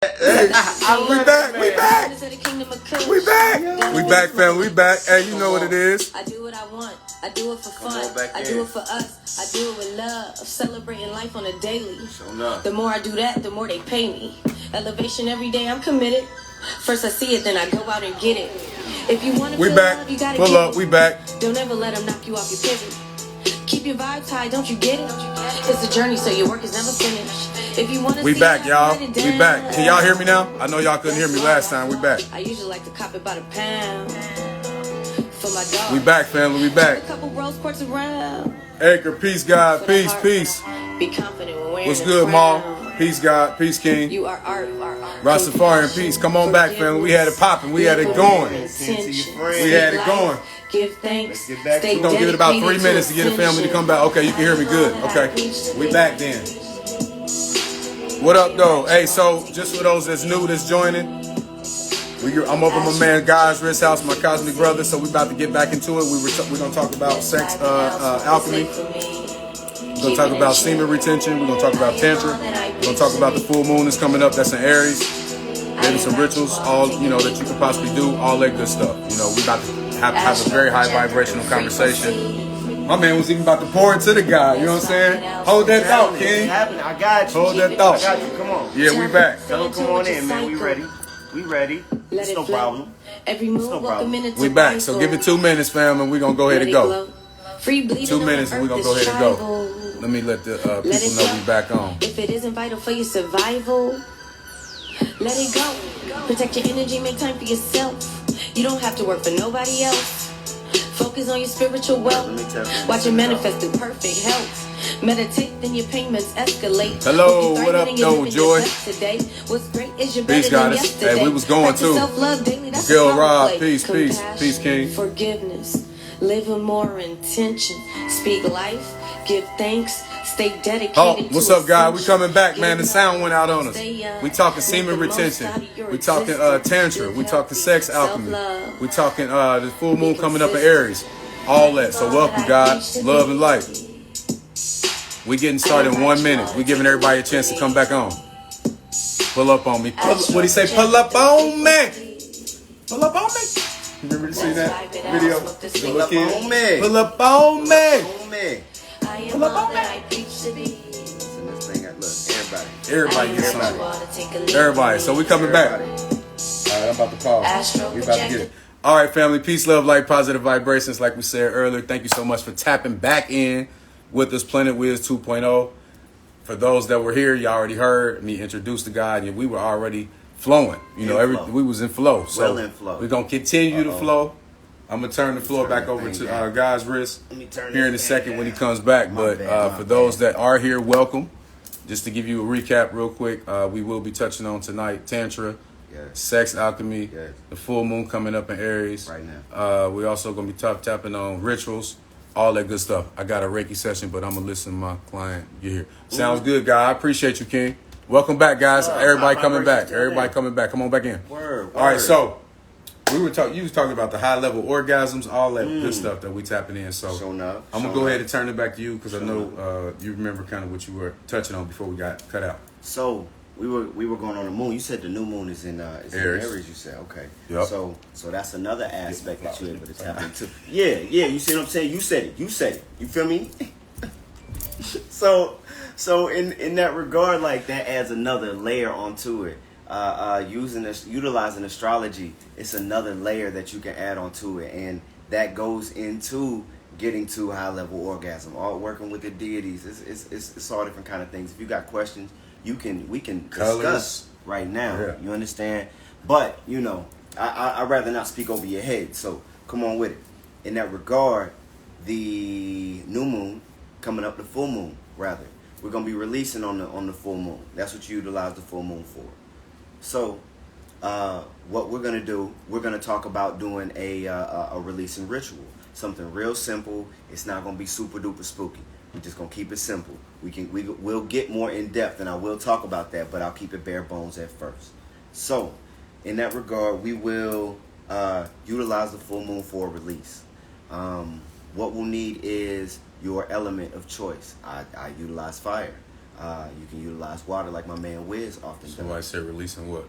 Hey, we back. We back, family. We back. Hey, you know what it is. I do what I want. I do it for fun. I do it for us. I do it with love. Celebrating life on a daily. The more I do that, the more they pay me. Elevation every day, I'm committed. First I see it, then I go out and get it. If you want to we back. Love, you gotta pull up. We back. Don't ever let them knock you off your pivot. Keep your vibes high, don't you get it? It's a journey, so your work is never finished. If you want to we back, y'all. We back. Can y'all hear me now? I know y'all couldn't hear me last time. We back. I usually like to cop it by the pound. For my dog. We back, family. We back. A couple rose quartz around. Anchor, peace, God. Peace, peace. Be confident when wearing what's good, Maul? Peace, God. Peace, King. You are art. Rastafarian peace. Come on back, family. We had it popping. We had it going. We had it going. Give thanks. We're going to give it about 3 minutes to get the family to come back. Okay, you can hear me good. Okay. We back then. What up, though? Hey, so just for those that's new, that's joining, I'm over my man Guy's Wrist House, my cosmic brother, so we about to get back into it. We're going to talk about sex, alchemy. We're going to talk about semen retention. We're going to talk about Tantra. We're going to talk about the full moon that's coming up. That's in Aries. Maybe some rituals, all, that you could possibly do, all that good stuff. We about to have a very high vibrational conversation. My man was even about to pour into the guy, you know what I'm saying? Hold that thought, King. I got you. Hold that thought. I got you. Come on. Yeah, we back. Tell him come on in, man. We ready. We ready. It's no problem. It's no problem. We back, so give it 2 minutes, fam, and we're going to go ahead and go. 2 minutes and we're going to go ahead and go. Let me let the people know we back on. If it isn't vital for your survival, let it go. Protect your energy, make time for yourself. You don't have to work for nobody else. Focus on your spiritual wealth. Watch it manifest through perfect health. Meditate, then your payments escalate. Hello, what up, though, Joy? What's great is your peace, goddess. Hey, we was going too. Gil Rob, peace, peace, King. Forgiveness, live with more intention. Speak life, give thanks. Stay dedicated. Oh, what's up, guys? We coming back, man. The sound went out on us. We talking semen retention. We talking Tantra. We talking sex alchemy. We talking the full moon coming up in Aries. All that. So welcome, guys. Love and light. We getting started in 1 minute. We giving everybody a chance to come back on. Pull up on me. What he say? Pull up on me. Pull up on me. Remember to see that video? Pull up on me. Pull up on me. Pull up on me. Everybody gets something. Everybody. So we coming back. All right, I'm about to pause. We about to get it. All right, family. Peace, love, light, positive vibrations. Like we said earlier, thank you so much for tapping back in with us, Planet Wiz 2.0. For those that were here, you already heard me introduce the guy, and we were already flowing. We was in flow. So well in flow. We're going to continue to flow. I'm going to turn the floor back over to Guy's Wrist here in a second when he comes back. But for those that are here, welcome. Just to give you a recap real quick, we will be touching on tonight Tantra, sex alchemy, the full moon coming up in Aries. Right now. We're also going to be tapping on rituals, all that good stuff. I got a Reiki session, but I'm going to listen to my client get here. Sounds good, guy. I appreciate you, King. Welcome back, guys. Everybody coming back. Everybody coming back. Come on back in. Word. All right, so you was talking about the high level orgasms, all that good stuff that we tapping in. So I'm gonna go ahead and turn it back to you because I know you remember kind of what you were touching on before we got cut out. So we were going on the moon. You said the new moon is in Aries. You said okay. Yep. So that's another aspect that you're able to tap into. Yeah. You see what I'm saying? You said it. You feel me? So in that regard, like that adds another layer onto it. Utilizing astrology, it's another layer that you can add onto it, and that goes into getting to high level orgasm. All working with the deities, it's all different kind of things. If you got questions, we can discuss right now. Yeah. You understand? But I'd rather not speak over your head. So come on with it. In that regard, the new moon coming up, the full moon rather, we're gonna be releasing on the full moon. That's what you utilize the full moon for. So, what we're gonna do, we're gonna talk about doing a releasing ritual, something real simple. It's not gonna be super duper spooky. We're just gonna keep it simple. We'll get more in depth, and I will talk about that, but I'll keep it bare bones at first. So, in that regard, we will utilize the full moon for a release. What we'll need is your element of choice. I utilize fire. You can utilize water like my man Wiz often does. Somebody said releasing what?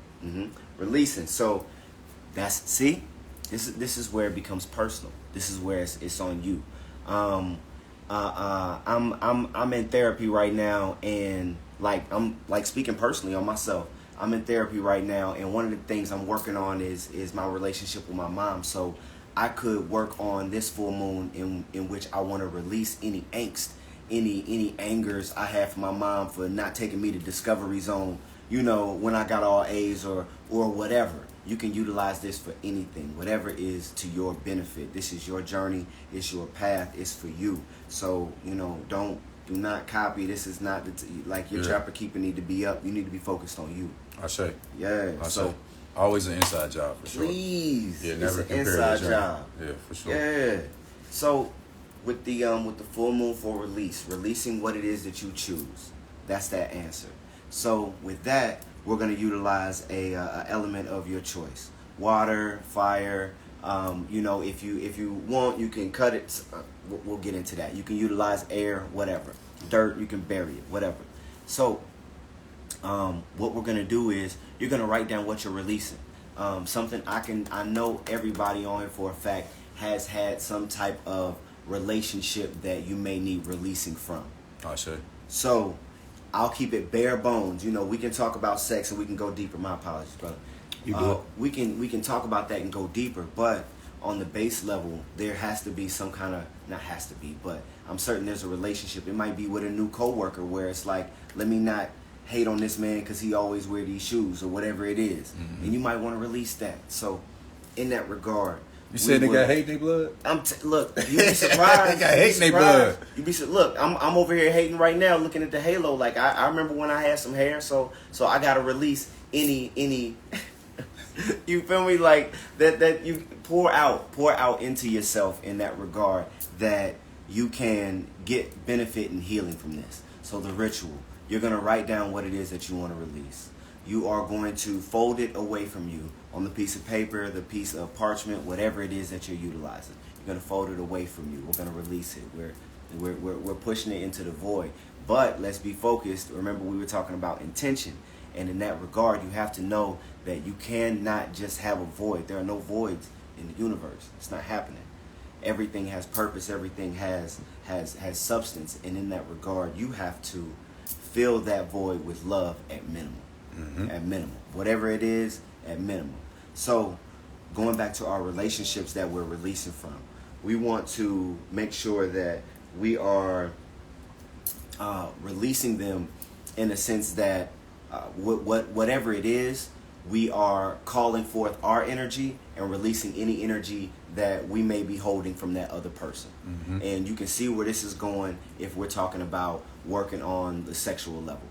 Releasing. So this is where it becomes personal. This is where it's on you. I'm in therapy right now, and I'm speaking personally on myself. I'm in therapy right now, and one of the things I'm working on is my relationship with my mom. So I could work on this full moon in which I want to release any angst, any angers I have for my mom for not taking me to Discovery Zone, when I got all A's or whatever. You can utilize this for anything, whatever is to your benefit. This is your journey. It's your path. It's for you. So, do not copy. This is not your trapper keeper need to be up. You need to be focused on you. I say. Yeah. Always an inside job for sure. Please. Yeah, never it's an inside job. Yeah, for sure. Yeah. So with the full moon for releasing what it is that you choose. That's that answer. So with that, we're going to utilize a element of your choice. Water, fire, if you want, you can cut it. We'll get into that. You can utilize air, whatever. Dirt, you can bury it, whatever. So what we're going to do is you're going to write down what you're releasing. Something I know everybody on here for a fact has had some type of relationship that you may need releasing from. I see. So I'll keep it bare bones. We can talk about sex and we can go deeper. My apologies, brother. You do it. We can talk about that and go deeper, but on the base level, there has to be some kind of, not has to be, but I'm certain there's a relationship. It might be with a new coworker where it's like, let me not hate on this man because he always wear these shoes or whatever it is. Mm-hmm. And you might want to release that. So in that regard, you said they got hate in their blood? Look, you'd be surprised. They got hate in their blood. Look, I'm over here hating right now, looking at the halo. Like I remember when I had some hair, so I gotta release any. You feel me? Like that you pour out into yourself in that regard that you can get benefit and healing from this. So the ritual, you're gonna write down what it is that you want to release. You are going to fold it away from you on the piece of paper, the piece of parchment, whatever it is that you're utilizing. You're going to fold it away from you. We're going to release it. We're pushing it into the void. But let's be focused. Remember, we were talking about intention. And in that regard, you have to know that you cannot just have a void. There are no voids in the universe. It's not happening. Everything has purpose. Everything has substance. And in that regard, you have to fill that void with love at minimum. Mm-hmm. At minimum. Whatever it is, at minimum. So, going back to our relationships that we're releasing from, we want to make sure that we are releasing them in the sense that whatever it is, we are calling forth our energy and releasing any energy that we may be holding from that other person. Mm-hmm. And you can see where this is going if we're talking about working on the sexual level,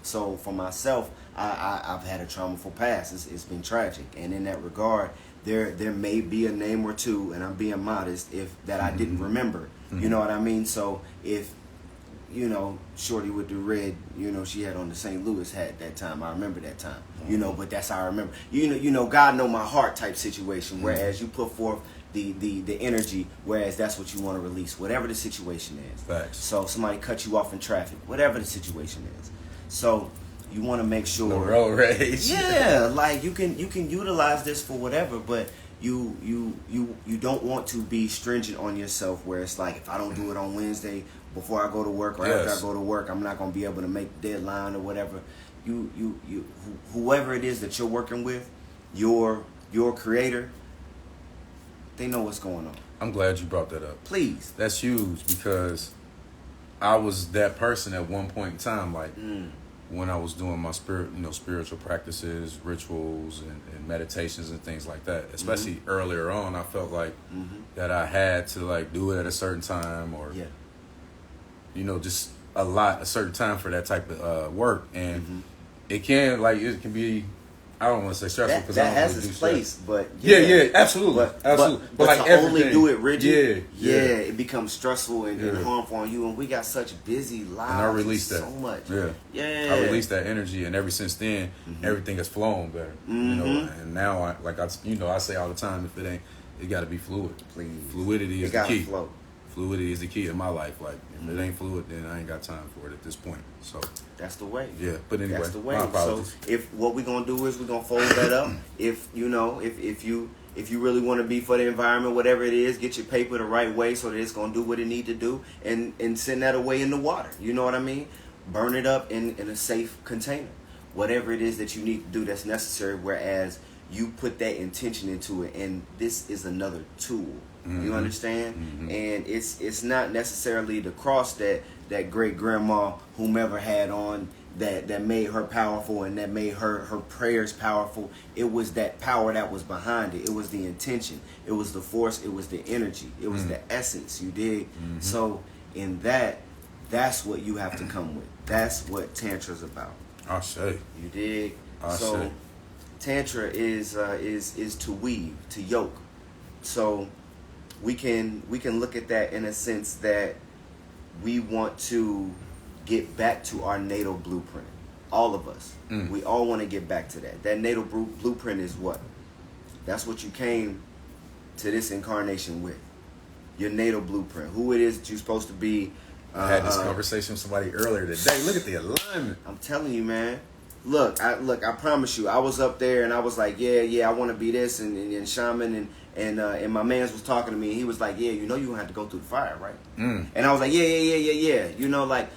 So for myself, I've had a traumaful past. It's been tragic. And in that regard, there may be a name or two, and I'm being modest, that I didn't remember. Mm-hmm. You know what I mean? So if, Shorty with the red, she had on the St. Louis hat that time. I remember that time. Mm-hmm. But that's how I remember. God know my heart type situation, whereas you put forth the energy, whereas that's what you want to release, whatever the situation is. Facts. So somebody cut you off in traffic, whatever the situation is. So you want to make sure the road rage. Yeah, like you can utilize this for whatever, but you don't want to be stringent on yourself where it's like, if I don't do it on Wednesday before I go to work or after I go to work, I'm not going to be able to make the deadline or whatever. Whoever it is that you're working with, your creator, they know what's going on. I'm glad you brought that up. Please. That's huge because I was that person at one point in time, when I was doing my spiritual practices, rituals, and meditations and things like that. Especially earlier on, I felt like that I had to do it at a certain time, or just a certain time for that type of work, and it can be. I don't want to say stressful because that has its place, but yeah, absolutely, absolutely. But to everything. only do it rigid, it becomes stressful and harmful on you. And we got such busy lives, and I released that so much. I released that energy, and ever since then, everything has flown better. And now I say all the time, if it got to be fluid. Please, fluidity is the key. Flow. Fluidity is the key in my life. Like, if it ain't fluid, then I ain't got time for it at this point. So that's the way. Yeah, but anyway, that's the way. my apologies. So if what we're gonna do is we're gonna fold that up. If you know, if you really want to be for the environment, whatever it is, get your paper the right way so that it's gonna do what it need to do, and send that away in the water. You know what I mean? Burn it up in a safe container. Whatever it is that you need to do that's necessary. Whereas you put that intention into it, and this is another tool. Mm-hmm. You understand? Mm-hmm. And it's not necessarily the cross that great grandma whomever had on that made her powerful and that made her prayers powerful. It was that power that was behind it. It was the intention. It was the force. It was the energy. It was the essence. You dig? Mm-hmm. So in that's what you have to come with. That's what Tantra's about. I say. You dig? So Tantra is to weave, to yoke. So we can look at that in a sense that we want to get back to our natal blueprint. All of us. We all want to get back to that. That natal blueprint is what? That's what you came to this incarnation with. Your natal blueprint. Who it is that you're supposed to be. I had this conversation with somebody earlier today. Look at the alignment. I'm telling you, man. Look, I promise you, I was up there and I was like, yeah, I want to be this, and shaman and my man's was talking to me, and he was like, yeah, you know, you're gonna have to go through the fire, right? And I was like, yeah. You know, like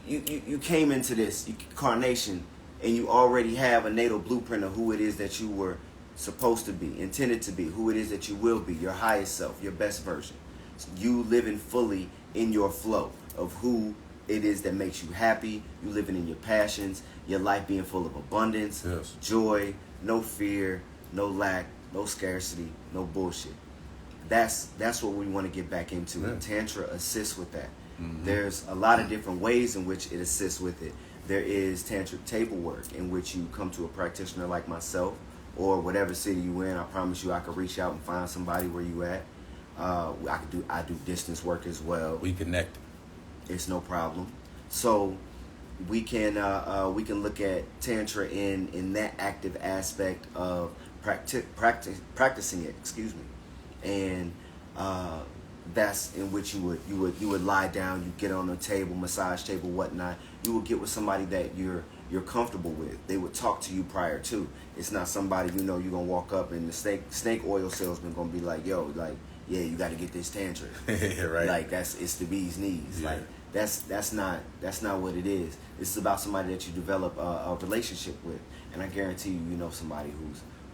you came into this incarnation and you already have a natal blueprint of who it is that you were supposed to be, intended to be, who it is that you will be, your highest self, your best version. You living fully in your flow of who it is that makes you happy, you living in your passions, your life being full of abundance, yes, joy, no fear, no lack, no scarcity, no bullshit. That's what we want to get back into. Yeah. And Tantra assists with that. Mm-hmm. There's a lot of different ways in which it assists with it. There is Tantric table work, in which you come to a practitioner like myself, or whatever city you in. I promise you I could reach out and find somebody where you at. I do distance work as well. We connect. It's no problem. So we can look at Tantra in that active aspect of practicing it. Excuse me, and that's in which you would lie down, you get on a table, massage table, whatnot. You would get with somebody that you're comfortable with. They would talk to you prior to. It's not somebody you're gonna walk up and the snake oil salesman gonna be like, yo, like, yeah, you got to get this Tantra. Right. Like it's the bee's knees. Yeah. Like that's not what it is. It's about somebody that you develop a relationship with, and I guarantee you know somebody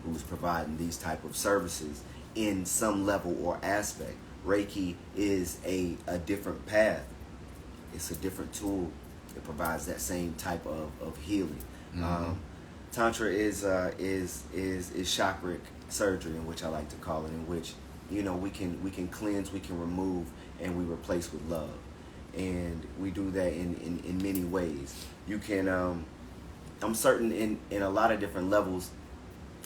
who's providing these type of services in some level or aspect. Reiki is a different path. It's a different tool. It provides that same type of healing. Mm-hmm. Tantra is chakric surgery, in which I like to call it, in which we can cleanse, we can remove, and we replace with love. And we do that in many ways. You can, I'm certain in a lot of different levels,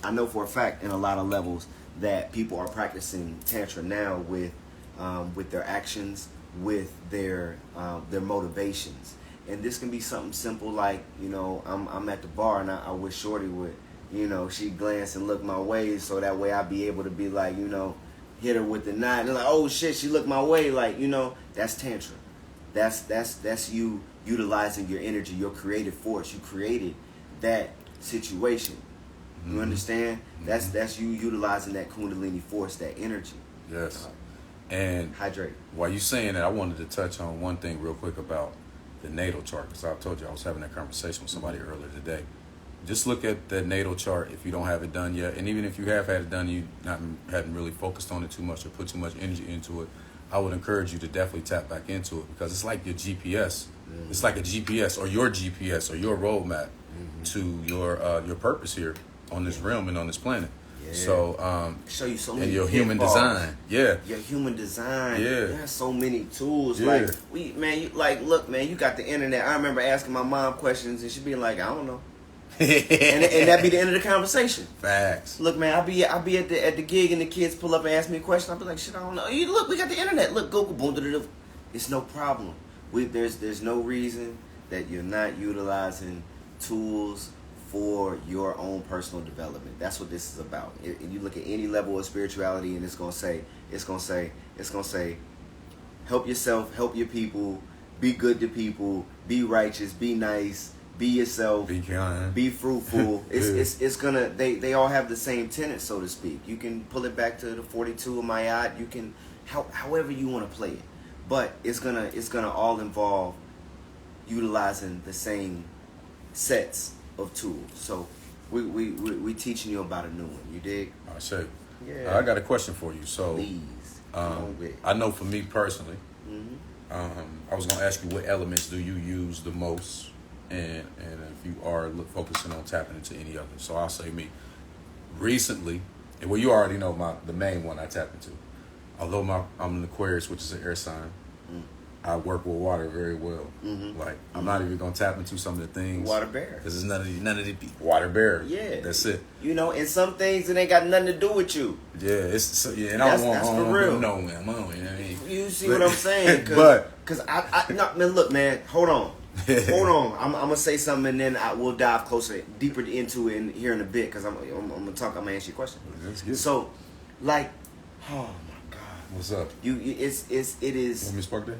I know for a fact in a lot of levels that people are practicing Tantra now with their actions, with their motivations. And this can be something simple like, I'm at the bar and I wish Shorty would, she'd glance and look my way, so that way I'd be able to be like, hit her with the nod. And they're like, oh shit, she looked my way. Like, that's Tantra. That's you utilizing your energy, your creative force. You created that situation. You understand? Mm-hmm. That's you utilizing that Kundalini force, that energy. Yes. And hydrate. While you saying that, I wanted to touch on one thing real quick about the natal chart, because I told you I was having that conversation with somebody earlier today. Just look at the natal chart if you don't have it done yet, and even if you have had it done, you hadn't really focused on it too much or put too much energy into it. I would encourage you to definitely tap back into it, because it's like your GPS. Mm-hmm. It's like a GPS or your roadmap to your purpose here on this realm and on this planet. Yeah. So show you so many, and your human design. Yeah. Your human design. Yeah. There's so many tools. Yeah. Like look, man, you got the internet. I remember asking my mom questions and she'd be like, I don't know. and that'd be the end of the conversation. Facts. Look, man, I'll be at the gig and the kids pull up and ask me a question. I'll be like, shit, I don't know. Look, we got the internet. Look, Google, boom, da-da-da. It's no problem. There's no reason that you're not utilizing tools for your own personal development. That's what this is about. If you look at any level of spirituality, and it's gonna say help yourself, help your people, be good to people, be righteous, be nice, be yourself, Be kind. be fruitful. It's gonna they all have the same tenets, so to speak. You can pull it back to the 42 of Mayat. You can however you want to play it, but it's gonna all involve utilizing the same sets of tools. So we teaching you about a new one. You dig? I say. Yeah. I got a question for you. So, Please. I know for me personally, Mm-hmm. I was gonna ask you what elements do you use the most, and if you are focusing on tapping into any other. So I'll say me. Recently, and well, you already know the main one I tap into. Although I'm an Aquarius, which is an air sign, I work with water very well. Mm-hmm. Like I'm not even gonna tap into some of the things. Water bear. This is none of the water bear. Yeah. That's it. You know, and some things it ain't got nothing to do with you. Yeah, and I don't want That's I for don't real. want no man. You know what I mean? You see what I'm saying? But because I no, man, look, man, hold on. I'm gonna say something and then we'll dive deeper into it here in a bit because I'm gonna answer your question. That's good. So, like, oh my God, What's up? it is. You want me to spark that?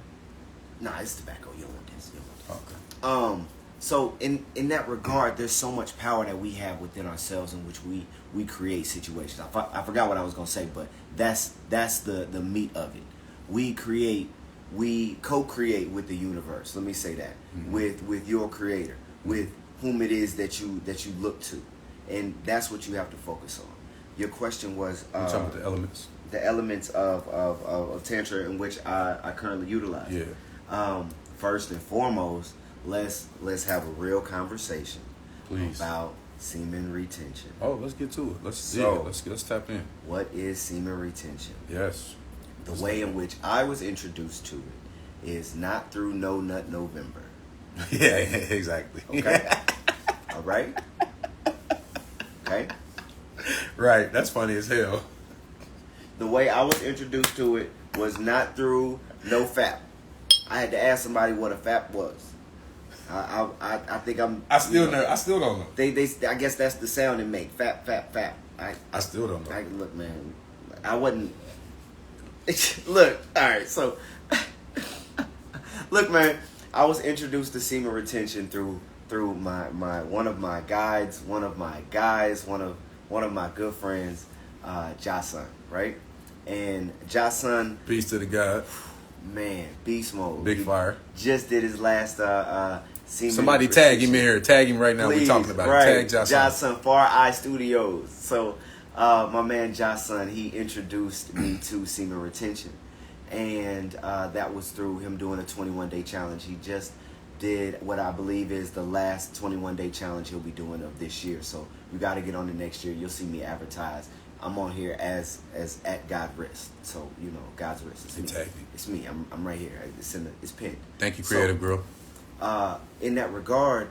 Nah, it's tobacco. You don't want this. You don't want this. Okay. So in that regard, there's so much power that we have within ourselves in which we create situations. I forgot what I was gonna say, but that's the meat of it. We co-create with the universe. Let me say that with your creator, with whom it is that you look to, and that's what you have to focus on. Your question was I'm talking about the elements. The elements of Tantra in which I currently utilize. Yeah. First and foremost, let's have a real conversation, Please. about semen retention. Oh, let's get to it. Let's tap in. What is semen retention? Yes. The way in which I was introduced to it is not through No Nut November. Yeah, exactly. Okay. All right. Okay. Right. That's funny as hell. The way I was introduced to it was not through no FAP. I had to ask somebody what a FAP was. I think I still don't know. They I guess that's the sound it make. FAP. I still don't know. Look, man. I wasn't. Look. All right. So, look, man. I was introduced to semen retention through my one of my guides, one of my guys, one of my good friends, Jason, right? And Jason, Peace to the God. man, beast mode. Big He fire. just did his last semen. Somebody tag him in here. Tag him right now. Please, We're talking about right. it. Tag Jocelyn. Jason, Far Eye Studios. So, my man Jason, he introduced me to semen retention. And that was through him doing a 21-day challenge. He just did what I believe is the last 21-day challenge he'll be doing of this year. So you got to get on it next year. You'll see me advertise. I'm on here as at God Wrist. So, you know, God's Wrist. It's me. Tag me. It's me. I'm right here. It's pinned. Thank you, creative girl. In that regard,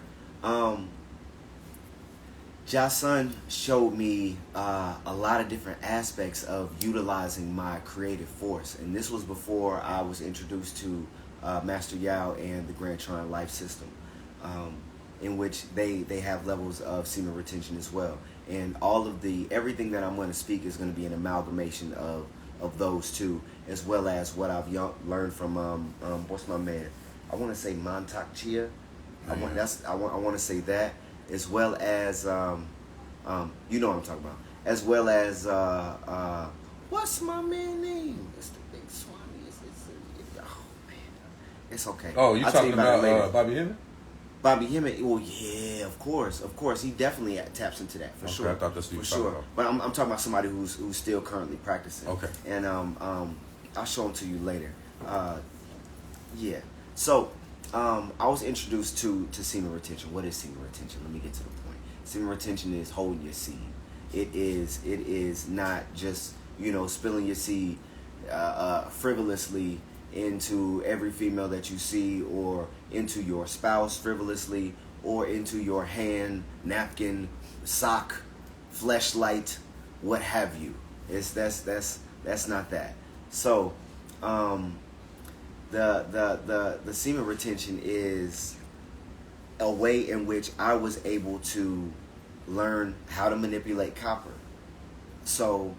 Jason showed me a lot of different aspects of utilizing my creative force. And this was before I was introduced to Master Yao and the Grand Trine Life System, in which they have levels of semen retention as well. And everything that I'm going to speak is going to be an amalgamation of those two, as well as what I've learned from what's my man? I want to say Montauk Chia. I want to say that, as well as you know what I'm talking about. As well as what's my man name? It's the big Swami. Oh man, it's okay. Oh, you I'll tell talking about it later. about Bobby Hemmett? Bobby Hemmett, well, yeah, of course, he definitely taps into that for sure. I thought that's what you were for talking sure. about. But I'm talking about somebody who's still currently practicing. Okay. And I'll show them to you later. Yeah. So I was introduced to semen retention. What is semen retention? Let me get to the point. Semen retention is holding your seed. It is not just spilling your seed frivolously into every female that you see, or into your spouse frivolously, or into your hand, napkin, sock, fleshlight, what have you. That's not that. So the semen retention is a way in which I was able to learn how to manipulate copper. So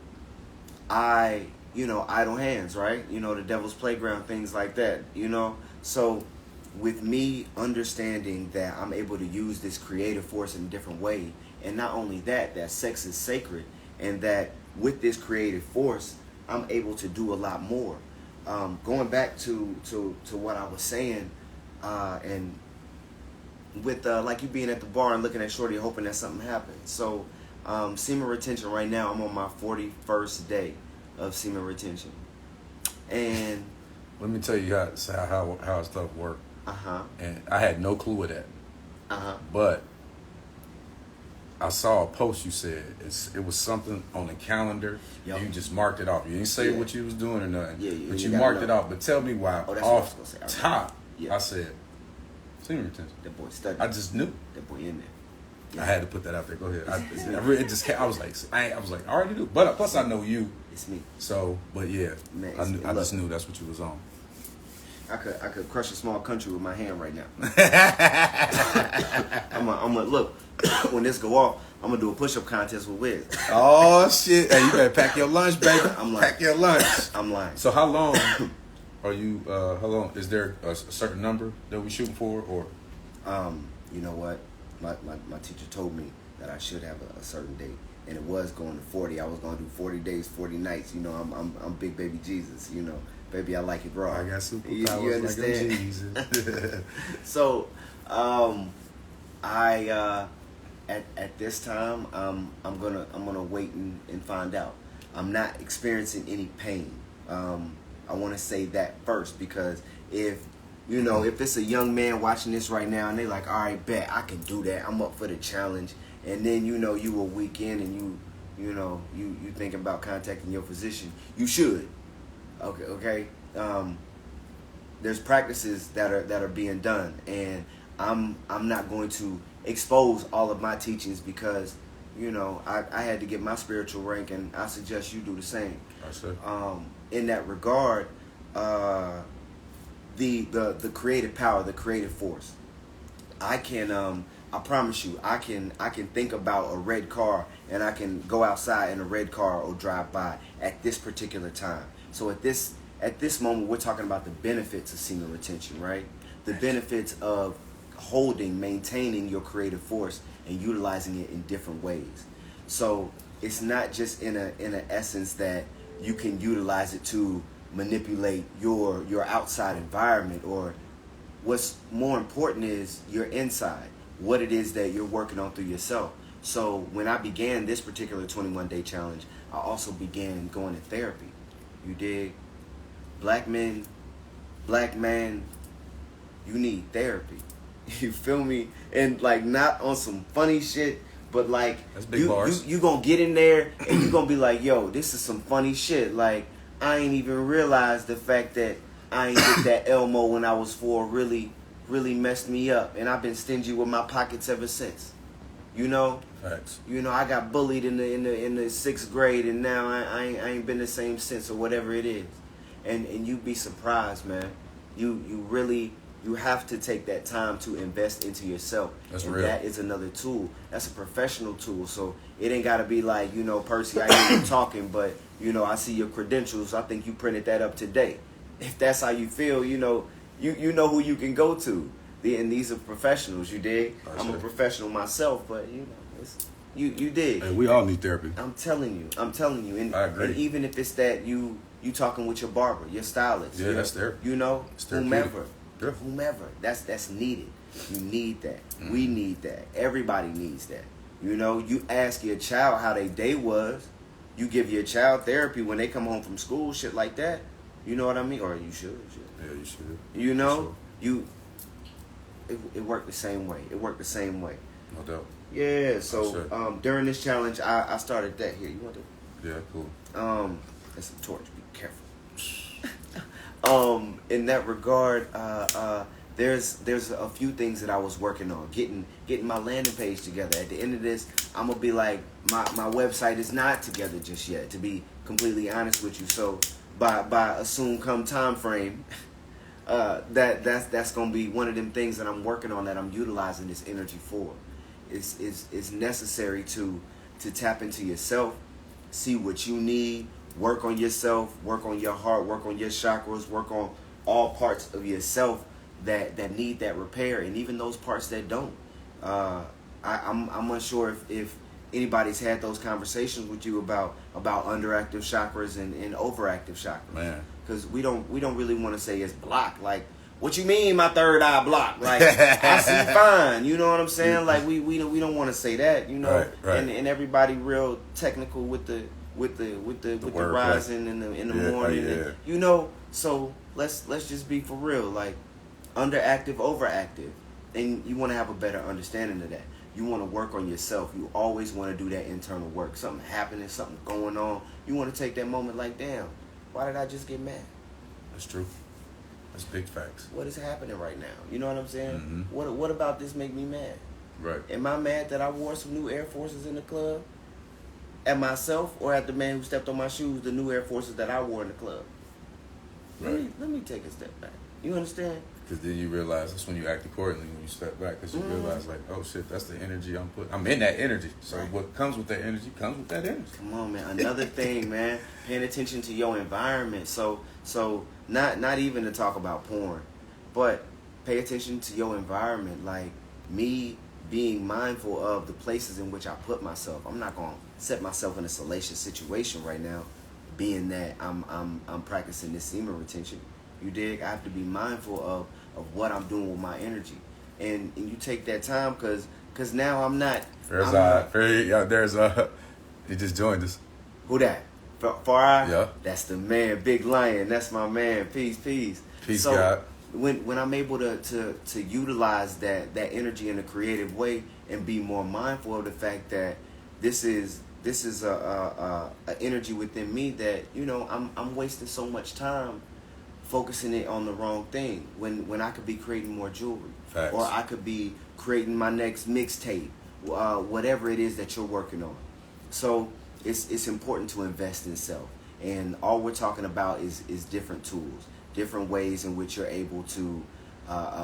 I idle hands, right? The devil's playground, things like that, So with me understanding that I'm able to use this creative force in a different way, and not only that sex is sacred, and that with this creative force, I'm able to do a lot more. Going back to what I was saying, and with like you being at the bar and looking at Shorty hoping that something happens. So semen retention right now, I'm on my 41st day of semen retention. And let me tell you how stuff work. And I had no clue of that. But I saw a post you said it was something on the calendar. Yep. You just marked it off. You didn't say what you was doing or nothing. But you marked it off. But tell me why off top I said semen retention. That boy studied. I just knew. That boy in there. Yeah. I had to put that out there. Go ahead. I was like, I already knew. But plus, I know you. It's me. So, but yeah, man, I just knew that's what you was on. I could crush a small country with my hand right now. I'm gonna look. When this go off, I'm gonna do a push-up contest with Wiz. Oh shit! Hey, you better pack your lunch, baby. Pack your lunch. I'm lying. So how long are you? How long is there a certain number that we shooting for, or? You know what? My teacher told me that I should have a certain date, and it was going to 40. I was going to do 40 days, 40 nights. I'm big baby Jesus. Baby, I like it raw. I got superpowers. You understand? Like Jesus. So, at this time, I'm gonna wait and find out. I'm not experiencing any pain. I want to say that first, because if it's a young man watching this right now and they like, all right, bet I can do that. I'm up for the challenge. And then you a week in and you thinking about contacting your physician. You should. Okay. There's practices that are being done, and I'm not going to expose all of my teachings because I had to get my spiritual rank, and I suggest you do the same. In that regard, the creative power, the creative force. I promise you, I can think about a red car, and I can go outside in a red car or drive by at this particular time. So at this moment, we're talking about the benefits of semen retention, right? The benefits of maintaining your creative force and utilizing it in different ways. So it's not just in an essence that you can utilize it to manipulate your outside environment, or what's more important is your inside, what it is that you're working on through yourself. So when I began this particular 21-day challenge, I also began going to therapy. You dig? Black man, you need therapy. You feel me? And not on some funny shit, but you gonna get in there and you gonna be like, yo, this is some funny shit. I ain't even realized the fact that I ain't get that Elmo when I was 4 really messed me up, and I've been stingy with my pockets ever since. Facts. I got bullied in the 6th grade, and now I ain't been the same since, or whatever it is. And you'd be surprised, man. You have to take that time to invest into yourself. That's real. That is another tool. That's a professional tool. So it ain't got to be like, Percy, I hear you talking, but, I see your credentials. I think you printed that up today. If that's how you feel, you know who you can go to. And these are professionals, you dig? I'm a professional myself, but, you dig. Hey, we all need therapy. I'm telling you. And, I agree. And even if it's that you talking with your barber, your stylist. Yeah, that's therapy. Whomever. Yeah. Whomever. That's needed. You need that. We need that. Everybody needs that. You ask your child how their day was. You give your child therapy when they come home from school, shit like that. You know what I mean? Or you should. Yeah, you should. It worked the same way. No doubt. Yeah, so during this challenge, I started that here. You want to? Yeah, cool. That's a torch. Be careful. In that regard, there's a few things that I was working on, getting my landing page together. At the end of this, I'm gonna be like, my website is not together just yet, to be completely honest with you. So by a soon come time frame, that's gonna be one of them things that I'm working on, that I'm utilizing this energy for. It's necessary to tap into yourself, see what you need, work on yourself, work on your heart, work on your chakras, work on all parts of yourself that need that repair, and even those parts that don't. I'm unsure if anybody's had those conversations with you about underactive chakras and overactive chakras. Man, because we don't really want to say it's blocked. Like, what you mean my third eye blocked? Like, I see fine. You know what I'm saying? Like, we don't want to say that. You know, right. And everybody real technical with the rising in the morning. And, you know, so let's just be for real. Like, underactive, overactive, and you want to have a better understanding of that. You want to work on yourself. You always want to do that internal work. Something happening, something going on. You want to take that moment like, damn, why did I just get mad? That's true. That's big facts. What is happening right now? You know what I'm saying? Mm-hmm. What about this make me mad? Right. Am I mad that I wore some new Air Forces in the club? At myself or at the man who stepped on my shoes, the new Air Forces that I wore in the club? Right. Let me take a step back. You understand? Because then you realize that's when you act accordingly, when you step back, because you realize, like, oh shit, that's the energy I'm putting. I'm in that energy. So what comes with that energy comes with that energy. Come on, man. Another thing, man, paying attention to your environment. So not even to talk about porn, but pay attention to your environment. Like, me being mindful of the places in which I put myself. I'm not gonna set myself in a salacious situation right now, being that I'm practicing this semen retention. You dig? I have to be mindful of what I'm doing with my energy, and you take that time because now I'm not. He just joined us. Who that? Far Eye? Yeah. That's the man, Big Lion. That's my man. Peace. Peace, so, God. When I'm able to utilize that energy in a creative way and be more mindful of the fact that this is a energy within me that, you know, I'm wasting so much time focusing it on the wrong thing when I could be creating more jewelry. Facts. Or I could be creating my next mixtape, whatever it is that you're working on. So it's important to invest in self, and all we're talking about is different tools, different ways in which you're able to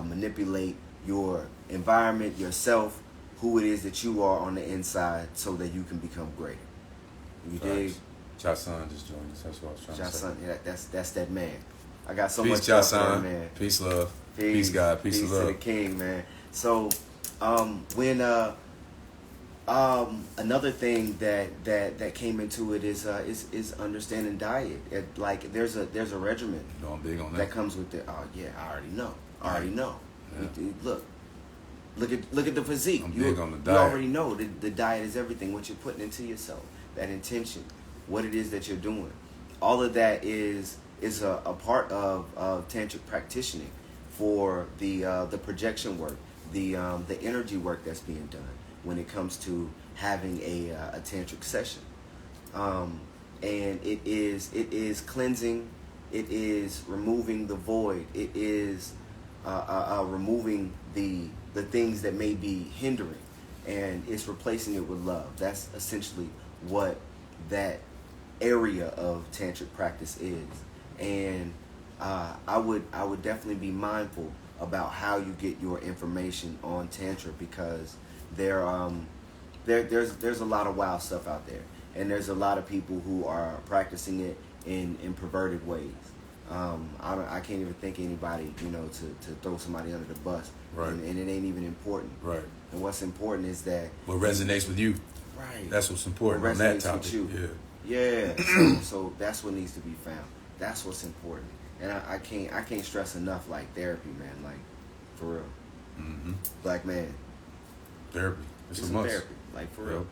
manipulate your environment, yourself, who it is that you are on the inside, so that you can become greater. You dig? Jason just joined us. That's what I was trying to say. Yeah, that's that man. I got so much love for him, man. Peace, love. Peace, God. Peace to love. the king, man. So, when another thing that came into it is understanding diet. Like, there's a regimen. You know, I'm big on that comes with it. Oh yeah, I already know. Yeah. Look at the physique. I'm big on the diet. You already know the diet is everything. What you're putting into yourself, that intention, what it is that you're doing, all of that is a part of tantric practicing for the projection work, the energy work that's being done when it comes to having a tantric session, and it is cleansing, it is removing the void, it is removing the things that may be hindering, and it's replacing it with love. That's essentially what that area of tantric practice is. And I would definitely be mindful about how you get your information on Tantra, because there's a lot of wild stuff out there, and there's a lot of people who are practicing it in perverted ways. I can't even think of anybody, you know, to throw somebody under the bus, right? And it ain't even important, right? And what's important is that what resonates with you, right? That's what's important on that topic. Yeah. So that's what needs to be found. That's what's important, and I can't stress enough, like, therapy, man, like, for real. Mm-hmm. Black man, therapy. It's a must. Therapy, like, for real.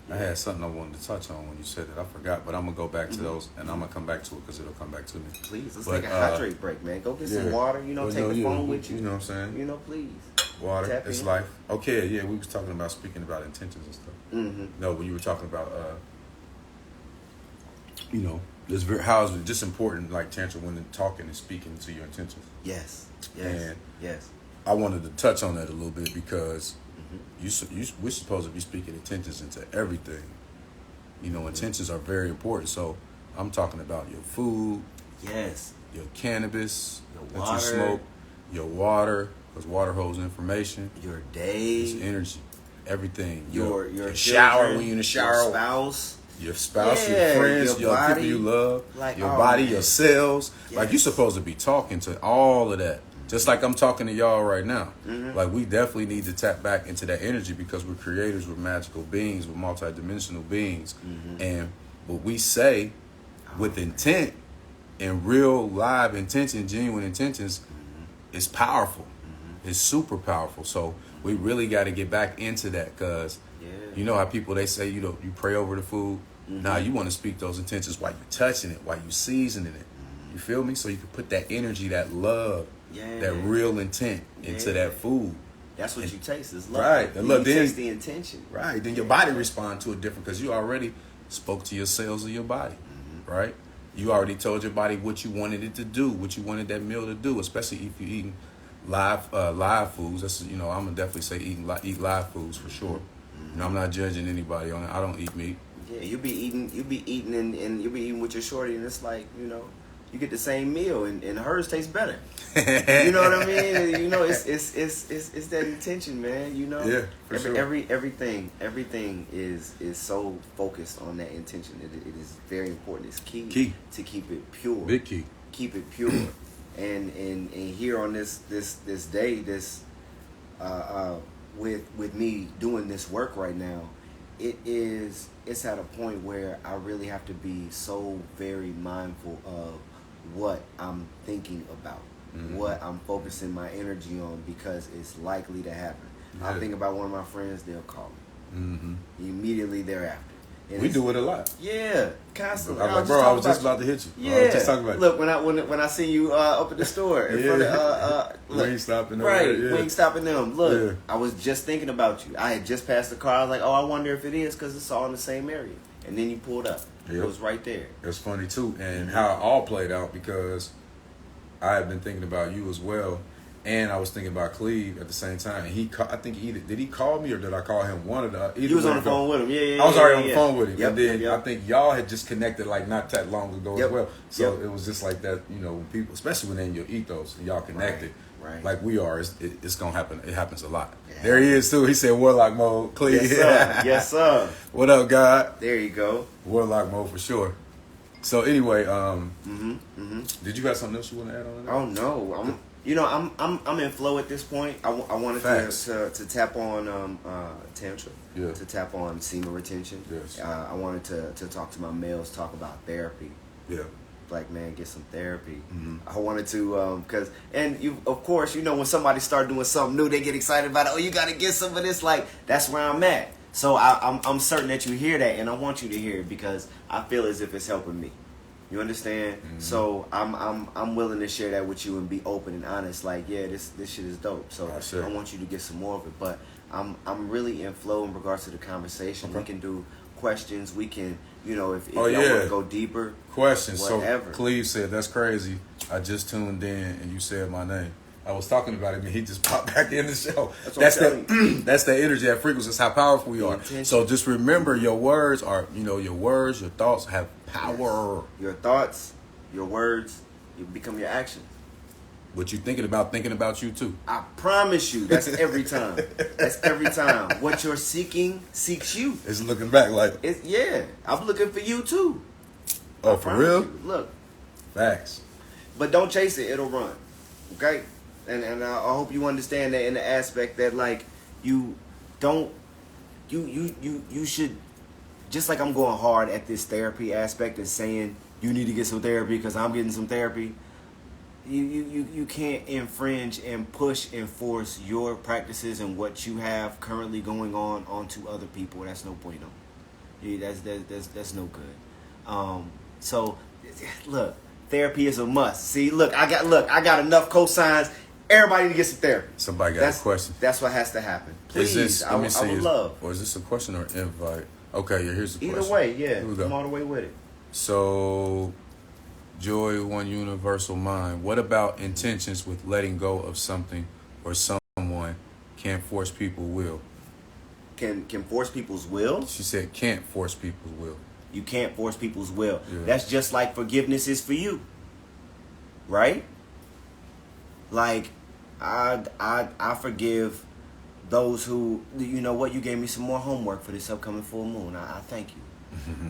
I had something I wanted to touch on when you said that. I forgot, but I'm gonna go back to those, and I'm gonna come back to it because it'll come back to me. Please, let's take a hydrate break, man. Go get some water. You know, take the phone with you. You know what I'm saying? You know, please. Water, it's life. Okay, yeah, we was talking about speaking about intentions and stuff. Mm-hmm. No, when you were talking about, you know, how is it just important, like Tantra, when talking and speaking to your intentions. Yes. And yes. I wanted to touch on that a little bit because we're supposed to be speaking intentions into everything. You know, intentions are very important. So I'm talking about your food. Yes. Your cannabis. Your that you smoke. Your water, because water holds information. Your day. It's energy. Everything. Your shower when you're in the shower. Your spouse. your spouse, your friends, your people you love, like, your body, your cells. Yes. Like, you're supposed to be talking to all of that. Just like I'm talking to y'all right now. Like, we definitely need to tap back into that energy because we're creators, we're magical beings, we're multidimensional beings. And what we say with intent and real live intention, genuine intentions, is powerful. It's super powerful. So we really got to get back into that because you know how people, they say, you pray over the food. Nah, you want to speak those intentions while you're touching it, while you're seasoning it. You feel me? So you can put that energy, that love, that real intent into that food. That's what you taste is love. Right. And look, you taste the intention. Right. Then your body respond to it different because you already spoke to your cells of your body. Right. You already told your body what you wanted it to do, what you wanted that meal to do, especially if you're eating live foods. That's, I'm gonna definitely say eat live foods for sure. I'm not judging anybody on it. I don't eat meat. Yeah, you be eating and you'll be eating with your shorty, and it's like, you get the same meal and hers tastes better. You know what I mean? It's that intention, man. Yeah, for sure. Everything is so focused on that intention. It is very important. It's key to keep it pure. Big key. Keep it pure. and here on this day, with me doing this work right now, it's at a point where I really have to be so very mindful of what I'm thinking about, what I'm focusing my energy on, because it's likely to happen. I think about one of my friends, they'll call me immediately thereafter. And we do it a lot. Yeah, constantly. I'm like, bro, I was just about to hit you. Yeah. I was just talking about Look, when I see you up at the store in front of we ain't stopping them. Right, we ain't stopping them. Look, I was just thinking about you. I had just passed the car. I was like, oh, I wonder if it is because it's all in the same area. And then you pulled up. It was right there. It's funny too, and how it all played out because I had been thinking about you as well. And I was thinking about Cleve at the same time. And I think did he call me or did I call him? One of the. You was on the phone with him. Yeah. I was already on the phone with him. And then I think y'all had just connected like not that long ago as well. So it was just like that, when people, especially when they're in your ethos and y'all connected, right. Like we are, it's going to happen. It happens a lot. Yeah. There he is too. He said Warlock mode, Cleve. Yes, sir. Yes, sir. What up, God? There you go. Warlock mode for sure. So anyway, did you got something else you want to add on that? Oh no, I'm in flow at this point. I wanted to tap on Tantra, to tap on semen retention. Yes. I wanted to talk to my males, talk about therapy. Yeah. Black man, get some therapy. I wanted to, of course, when somebody start doing something new, they get excited about it. Oh, you got to get some of this. Like, that's where I'm at. So I'm certain that you hear that, and I want you to hear it because I feel as if it's helping me. You understand? So I'm willing to share that with you and be open and honest. Like, yeah, this shit is dope. So I want you to get some more of it. But I'm really in flow in regards to the conversation. Okay. We can do questions. We can, if y'all want to go deeper. Questions. Whatever. So Cleve said, "That's crazy. I just tuned in and you said my name." I was talking about him and he just popped back in the show. That's the energy, that frequency. That's how powerful we are. So just remember, your words are, your thoughts have power. Yes. Your thoughts, your words, you become your actions. What you thinking about you too. I promise you, that's every time. That's every time. What you're seeking seeks you. It's looking back like. I'm looking for you too. Oh, for real? Look. Facts. But don't chase it, it'll run. Okay? And I hope you understand that in the aspect that, like, you should, just like I'm going hard at this therapy aspect and saying you need to get some therapy because I'm getting some therapy, you can't infringe and push and force your practices and what you have currently going on onto other people. That's no bueno. That's no good. So look, therapy is a must. See, look, I got enough cosigns. Everybody to get some therapy. Somebody got a question. That's what has to happen. Please, I would love. Or is this a question or an invite? Okay, here's the question. Either way, yeah. I'm all the way with it. So, joy, one universal mind. What about intentions with letting go of something or someone can't force people's will? Can force people's will? She said can't force people's will. You can't force people's will. Yeah. That's just like forgiveness is for you. Right? Like, I forgive those who, you know what, you gave me some more homework for this upcoming full moon. I thank you.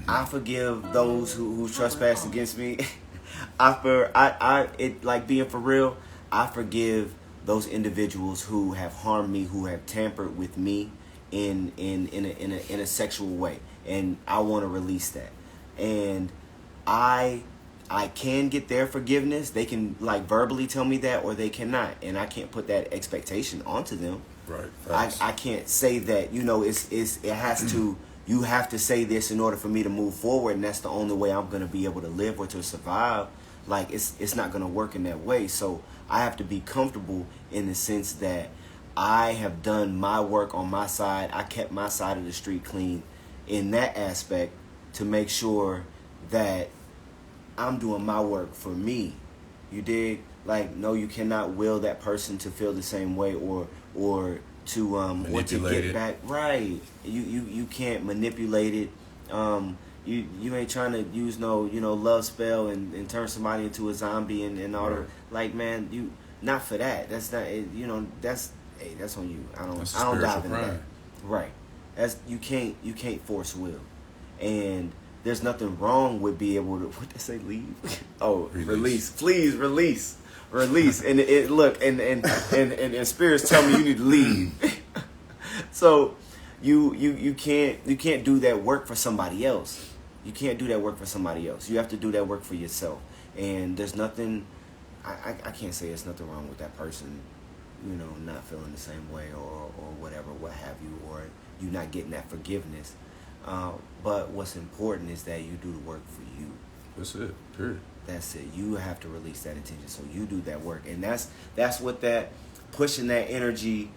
I forgive those who trespass against me. Like being for real, I forgive those individuals who have harmed me, who have tampered with me in a sexual way, and I want to release that. And I can get their forgiveness. They can like verbally tell me that, or they cannot, and I can't put that expectation onto them. Right. I can't say that, you know, it has to, you have to say this in order for me to move forward, and that's the only way I'm going to be able to live or to survive. Like, it's not going to work in that way. So I have to be comfortable in the sense that I have done my work on my side. I kept my side of the street clean in that aspect to make sure that I'm doing my work for me. You dig? Like, no, you cannot will that person to feel the same way or to get back. Right. You can't manipulate it. You ain't trying to use no, you know, love spell and turn somebody into a zombie and all that. Like, man, you not for that. That's not, you know, that's on you. I don't dive into that. Right. You can't force will. And there's nothing wrong with being able to, what they say, leave? Oh, release. Please release. And and spirits tell me you need to leave. So you can't do that work for somebody else. You can't do that work for somebody else. You have to do that work for yourself. And there's nothing, I can't say there's nothing wrong with that person, you know, not feeling the same way or whatever, what have you, or you not getting that forgiveness. But what's important is that you do the work for you. That's it. Period. That's it. You have to release that intention, so you do that work, and that's what that pushing that energy,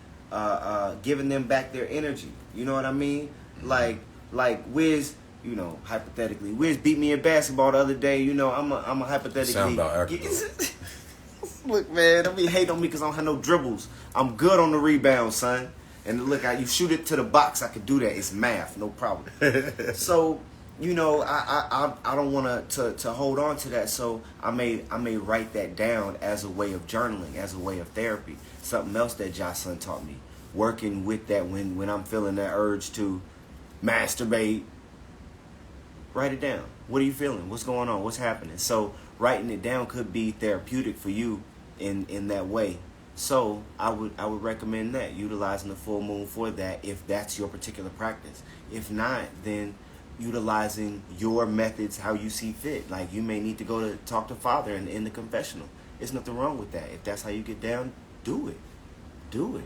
giving them back their energy. You know what I mean? Like Wiz, you know, hypothetically, Wiz beat me in basketball the other day. You know, I'm a hypothetically. Sound about Look, man, don't be hating on me because I don't have no dribbles. I'm good on the rebound, son. And look, you shoot it to the box, I could do that. It's math, no problem. So, you know, I don't want to hold on to that. So I may write that down as a way of journaling, as a way of therapy. Something else that Jocelyn taught me, working with that when I'm feeling that urge to masturbate. Write it down. What are you feeling? What's going on? What's happening? So writing it down could be therapeutic for you in that way. So I would recommend that, utilizing the full moon for that if that's your particular practice. If not, then utilizing your methods how you see fit. Like, you may need to go to talk to Father in the confessional. There's nothing wrong with that. If that's how you get down, do it. Do it.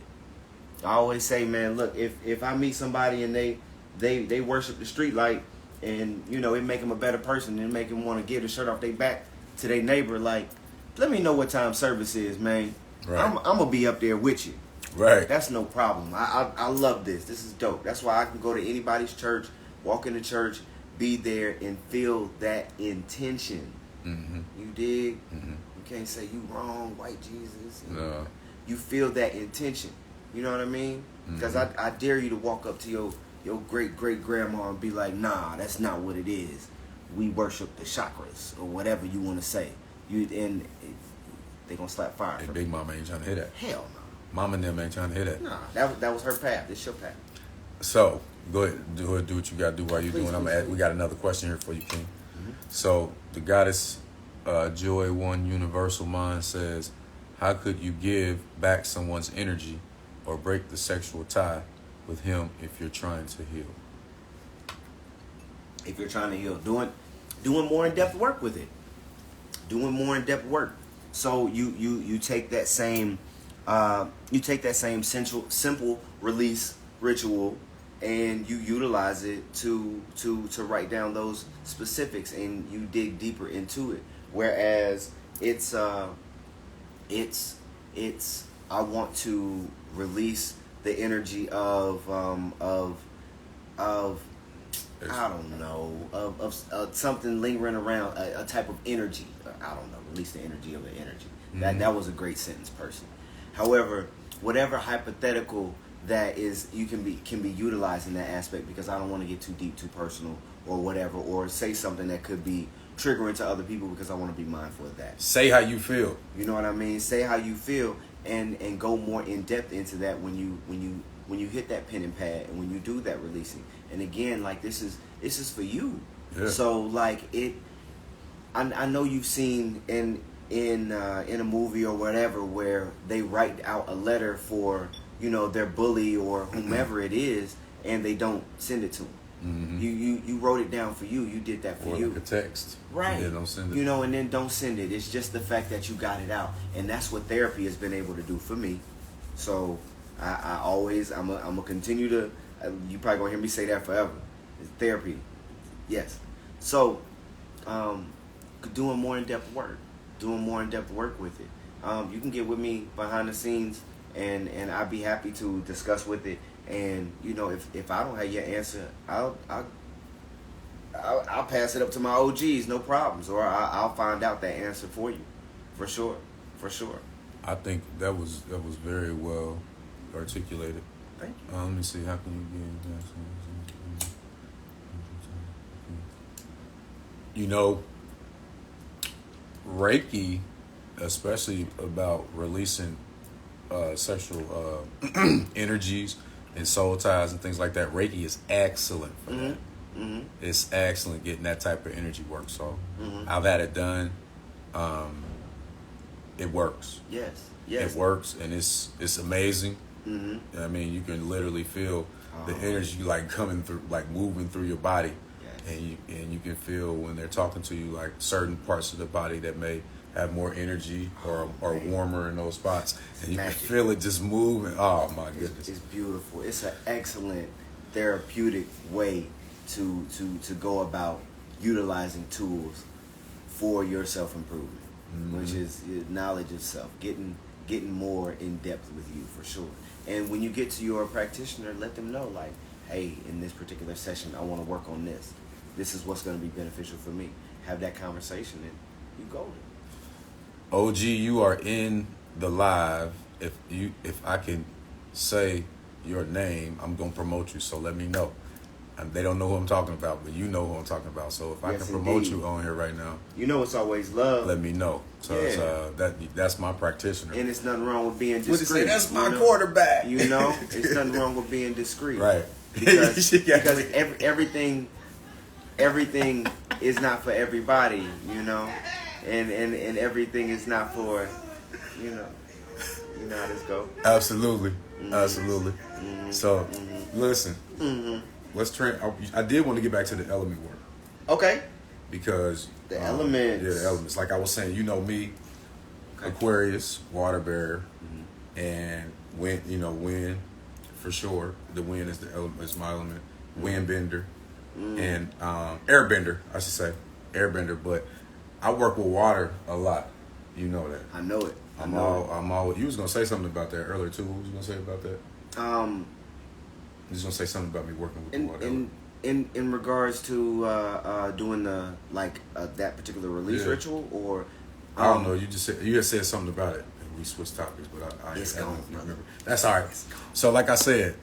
I always say, man, look, if I meet somebody and they worship the street light, and, you know, it make them a better person and make them want to give the shirt off their back to their neighbor, like, let me know what time service is, man. Right. I'm going to be up there with you. Right. That's no problem. I love this. This is dope. That's why I can go to anybody's church, walk into church, be there, and feel that intention. Mm-hmm. You dig? Mm-hmm. You can't say you wrong, white Jesus. No. You feel that intention. You know what I mean? Because I dare you to walk up to your great-great-grandma and be like, nah, that's not what it is. We worship the chakras, or whatever you want to say. They gonna slap fire. Hey, Big Mama ain't trying to hear that. Hell no. Mama and them ain't trying to hear that. Nah, that was her path. This your path. So go ahead, do what you gotta do while you're doing. We got another question here for you, King. Mm-hmm. So the goddess Joy One Universal Mind says, how could you give back someone's energy or break the sexual tie with him if you're trying to heal? If you're trying to heal, doing more in-depth work with it. Doing more in-depth work. So you take that same simple release ritual and you utilize it to write down those specifics, and you dig deeper into it. Whereas it's I want to release the energy of I don't know, of something lingering around, a type of energy. I don't know, release the energy of the energy. Mm-hmm. That was a great sentence, person. However, whatever hypothetical that is, can be utilized in that aspect, because I don't want to get too deep, too personal, or whatever, or say something that could be triggering to other people, because I want to be mindful of that. Say how you feel. You know what I mean? Say how you feel, and go more in depth into that when you hit that pen and pad, and when you do that releasing. And again, like, this is This is for you. Yeah. So like I know you've seen in a movie or whatever where they write out a letter for, you know, their bully or whomever it is, and they don't send it to them. Mm-hmm. You wrote it down for you. You did that for or you. Like a text. Right. Yeah, don't send it. You know, and then don't send it. It's just the fact that you got it out, and that's what therapy has been able to do for me. So I'm gonna continue to. You probably gonna hear me say that forever. It's therapy, yes. So, doing more in-depth work with it. You can get with me behind the scenes, and I'd be happy to discuss with it. And you know, if I don't have your answer, I'll pass it up to my OGs, no problems, or I'll find out that answer for you, for sure. I think that was very well articulated. Thank you. Let me see. How can you get? You know, Reiki, especially about releasing sexual energies and soul ties and things like that. Reiki is excellent for that. Mm-hmm. It's excellent getting that type of energy work. So I've had it done. It works. Yes. It works, and it's amazing. Mm-hmm. I mean, you can literally feel the energy like coming through, like moving through your body, and you can feel when they're talking to you, like certain parts of the body that may have more energy or warmer in those spots, and you can feel it just moving. Oh my goodness, it's beautiful. It's an excellent therapeutic way to go about utilizing tools for your self-improvement, which is knowledge of self, getting more in depth with you for sure. And when you get to your practitioner, let them know, like, hey, in this particular session, I want to work on this. This is what's going to be beneficial for me. Have that conversation, and you go. OG, you are in the live. If I can say your name, I'm gonna promote you. So let me know. They don't know who I'm talking about, but you know who I'm talking about. So if I can promote you on here right now, you know it's always love. Let me know. So that's my practitioner. And it's nothing wrong with being discreet. Say, that's my quarterback. You know, it's nothing wrong with being discreet. Right. Because everything is not for everybody. You know, and everything is not for, you know how this go. Absolutely. So listen. Let's train. I did want to get back to the element work. Okay. Because the elements. Yeah, the elements. Like I was saying, you know me, Aquarius, water bearer, and wind for sure. The wind is the element. Is my element. Wind bender, and airbender. I should say airbender. But I work with water a lot. You know that. I know it. I'm all. You was gonna say something about that earlier too. What was you gonna say about that? I'm just gonna say something about me working with the water. In regards to doing the that particular release ritual, or I don't know. You had said something about it, and we switched topics, but I don't remember. That's all right. So like I said,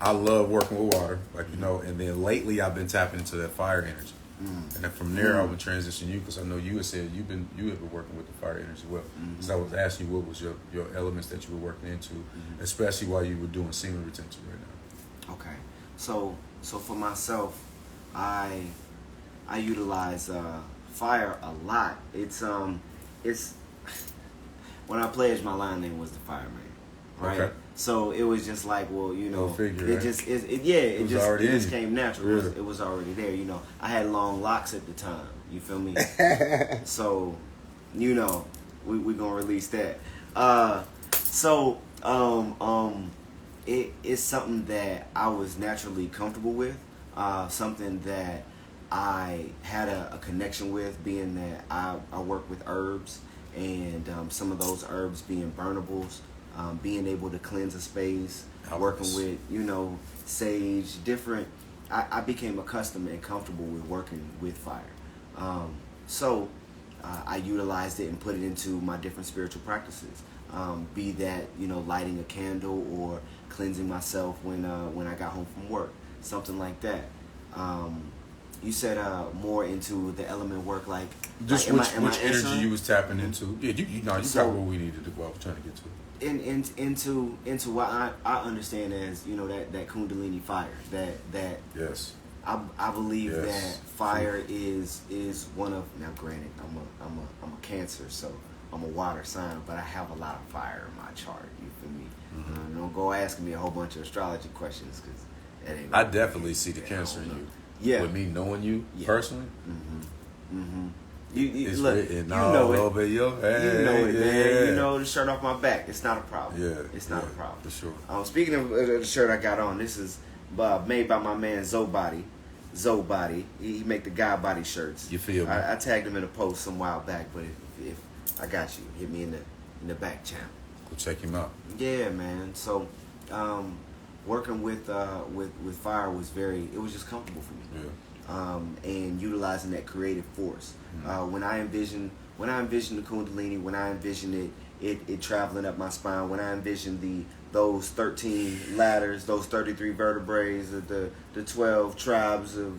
I love working with water, and then lately I've been tapping into that fire energy, and then from there I would transition you because I know you had said you have been working with the fire energy well. Because I was asking you what was your elements that you were working into, especially while you were doing semen retention right now. Okay, so for myself, I utilize fire a lot. It's when I pledged, my line name was the Fireman, right? Okay. So it was just like, well, it just came natural. Really? It was already there. I had long locks at the time. You feel me? So, we gonna release that. It is something that I was naturally comfortable with, something that I had a connection with, being that I work with herbs, and some of those herbs being burnables, being able to cleanse a space, working with, sage, different. I became accustomed and comfortable with working with fire. So I utilized it and put it into my different spiritual practices. Be that, lighting a candle or cleansing myself when I got home from work, something like that. You said more into the element work, like just which energy you was tapping into. Yeah, you got what we needed to go. I was trying to get to. Into what I understand as that Kundalini fire, that yes, I believe that fire is one of, now granted I'm a Cancer, so I'm a water sign, but I have a lot of fire in my chart. You feel me? Don't go asking me a whole bunch of astrology questions, because that ain't. I definitely see the Cancer in you. Yeah. With me knowing you personally. You it's look, written you know it. Over your head. You know it, man. You know the shirt off my back. It's not a problem. It's not a problem. For sure. Speaking of the shirt I got on, this is made by my man Zobody. He make the guy body shirts. You feel me? I tagged him in a post some while back, but if I got you, hit me in the back channel. Go check him out. Yeah, man. So working with fire was just comfortable for me. Yeah. And utilizing that creative force. When I envision the Kundalini, when I envision it traveling up my spine, when I envision those 13 ladders, those 33 vertebrae, the 12 tribes of,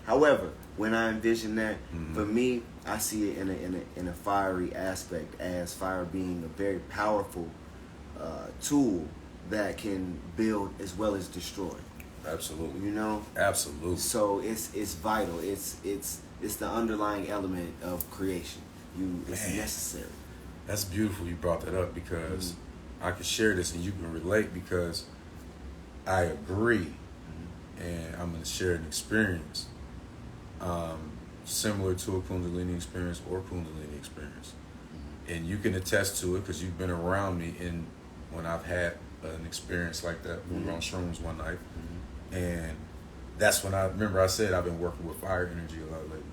however, when I envision that, for me, I see it in a fiery aspect, as fire being a very powerful tool that can build as well as destroy. Absolutely. Absolutely. So it's vital. It's the underlying element of creation. It's necessary. That's beautiful you brought that up, because I can share this and you can relate, because I agree, and I'm going to share an experience similar to a Kundalini experience or Kundalini experience. And you can attest to it because you've been around me when I've had an experience like that. We were on shrooms one night. And that's when I remember I said I've been working with fire energy a lot lately.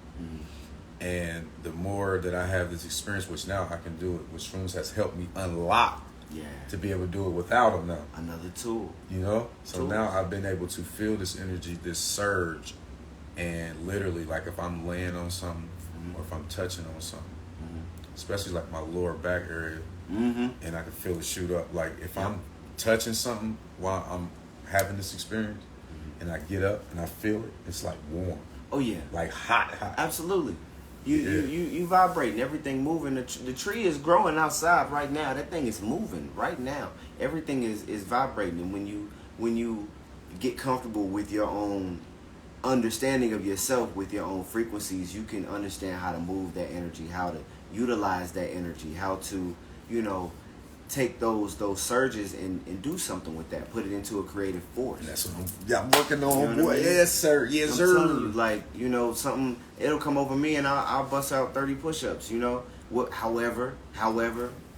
And the more that I have this experience, which now I can do it with shrooms, has helped me unlock to be able to do it without them now. Another tool. So now I've been able to feel this energy, this surge, and literally, like if I'm laying on something or if I'm touching on something, especially like my lower back area, and I can feel it shoot up. Like if I'm touching something while I'm having this experience, and I get up and I feel it, it's like warm. Oh yeah. Like hot. Absolutely. You vibrating, everything moving. The tree is growing outside right now. That thing is moving right now. Everything is vibrating. And when you get comfortable with your own understanding of yourself, with your own frequencies, you can understand how to move that energy, how to utilize that energy, how to, take those surges and do something with that, put it into a creative force. And that's what I'm working on, boy. I mean? Yes, sir. Yes, I'm sir. Telling you, like, something, it'll come over me and I'll bust out 30 push-ups, however,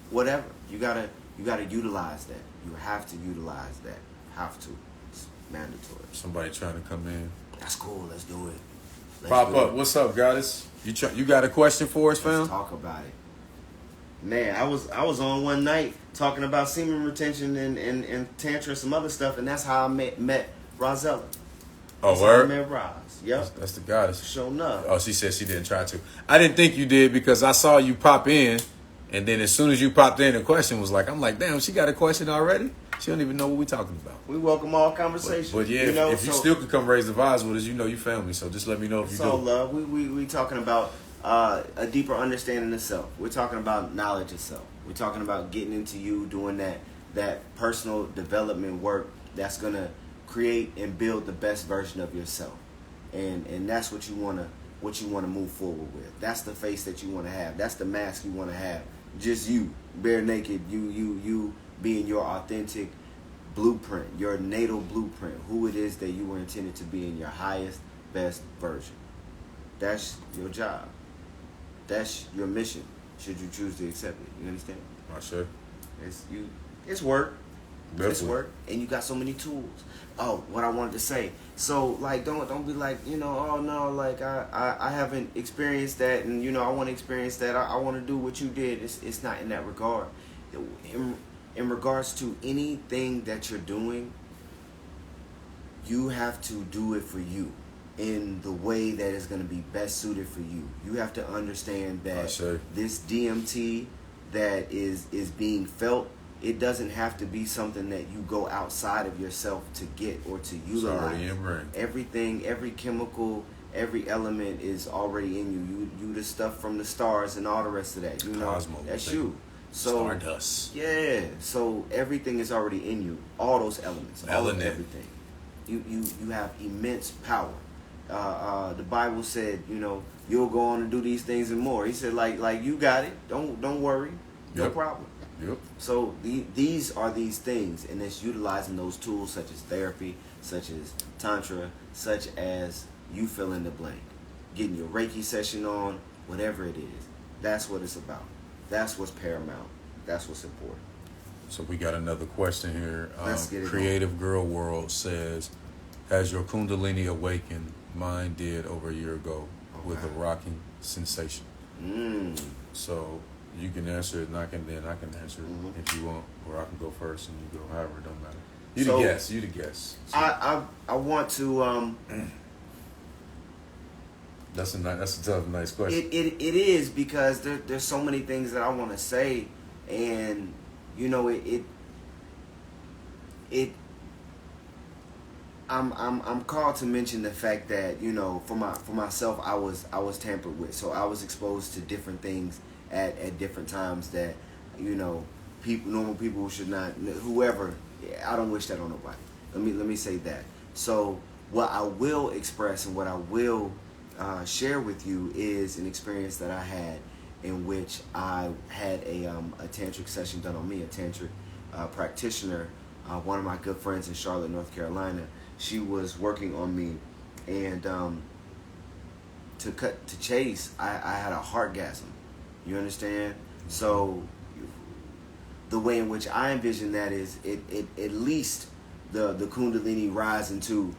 whatever. You gotta utilize that. You have to utilize that. Have to. It's mandatory. Somebody trying to come in. That's cool. Let's do it. Pop up. What's up, goddess? You got a question for us, fam? Let's talk about it. Man, I was on one night talking about semen retention and Tantra and some other stuff, and that's how I met Rosella. Oh, word? I met Roz. Yep. That's the goddess. Sure enough. Oh, she said she didn't try to. I didn't think you did, because I saw you pop in, and then as soon as you popped in, the question was like, I'm like, damn, she got a question already? She don't even know what we talking about. We welcome all conversations. But yeah, if you still could come raise the vibes with us, you family. So just let me know if you do. It's all love. We talking about a deeper understanding of self. We're talking about knowledge of self. We're talking about getting into you, doing that personal development work that's gonna create and build the best version of yourself. And that's what you wanna move forward with. That's the face that you wanna have. That's the mask you wanna have. Just you, bare naked, you being your authentic blueprint, your natal blueprint, who it is that you were intended to be in your highest, best version. That's your job. That's your mission, should you choose to accept it. You understand? I sure. It's work. Definitely. It's work. And you got so many tools. Oh, what I wanted to say. So, like, don't be like, oh no, like I haven't experienced that, and I want to experience that. I want to do what you did. It's not in that regard. In regards to anything that you're doing, you have to do it for you in the way that is going to be best suited for you. You have to understand that this DMT that is being felt, it doesn't have to be something that you go outside of yourself to get or to utilize. Everything, every chemical, every element is already in you. You the stuff from the stars and all the rest of that. Cosmos, that's you. So Stardust. Yeah. So everything is already in you. All those elements. All of everything. You have immense power. The Bible said, you know, you'll go on and do these things and more. He said, like you got it. Don't worry. No problem. Yep. So these are these things, and it's utilizing those tools such as therapy, such as Tantra, such as you fill in the blank, getting your Reiki session on, whatever it is. That's what it's about. That's what's paramount. That's what's important. So we got another question here. Let's get it Creative going. Girl World says, has your Kundalini awakened? Mine did over a year ago with a rocking sensation. So you can answer it, and I can answer it if you want, or I can go first and you go. However, it don't matter. You the guest. So I want to. That's a tough, nice question. It is, because there's so many things that I want to say, and you know I'm called to mention the fact that, you know, for myself, I was tampered with, so I was exposed to different things at different times that, you know, normal people should not, whoever. I don't wish that on nobody. Let me say that. So what I will express and what I will share with you is an experience that I had, in which I had a tantric session done on me. A tantric practitioner, one of my good friends in Charlotte, North Carolina. She was working on me, and to cut to chase, I had a heartgasm. You understand? So the way in which I envision that is, it at least the Kundalini rising to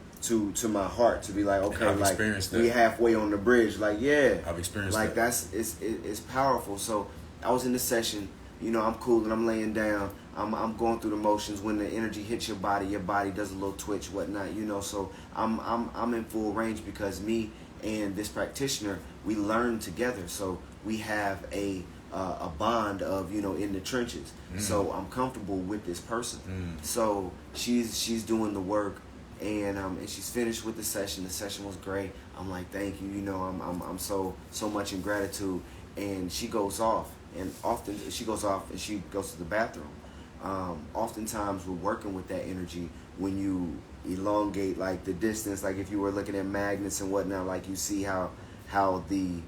my heart, to be like, okay, I've like experienced that. we halfway on the bridge, like, yeah, I've experienced like that. It's powerful. So I was in the session, you know, I'm cool and I'm laying down, I'm going through the motions. When the energy hits your body does a little twitch, whatnot, you know. So I'm in full range, because me and this practitioner, we learn together, so we have a bond of, you know, in the trenches. So I'm comfortable with this person. So she's doing the work, and she's finished with the session. The session was great. I'm like, thank you. You know, I'm so much in gratitude. And she goes off, and often she goes to the bathroom. Oftentimes we're working with that energy when you elongate, like, the distance. Like, if you were looking at magnets and whatnot, like, you see how the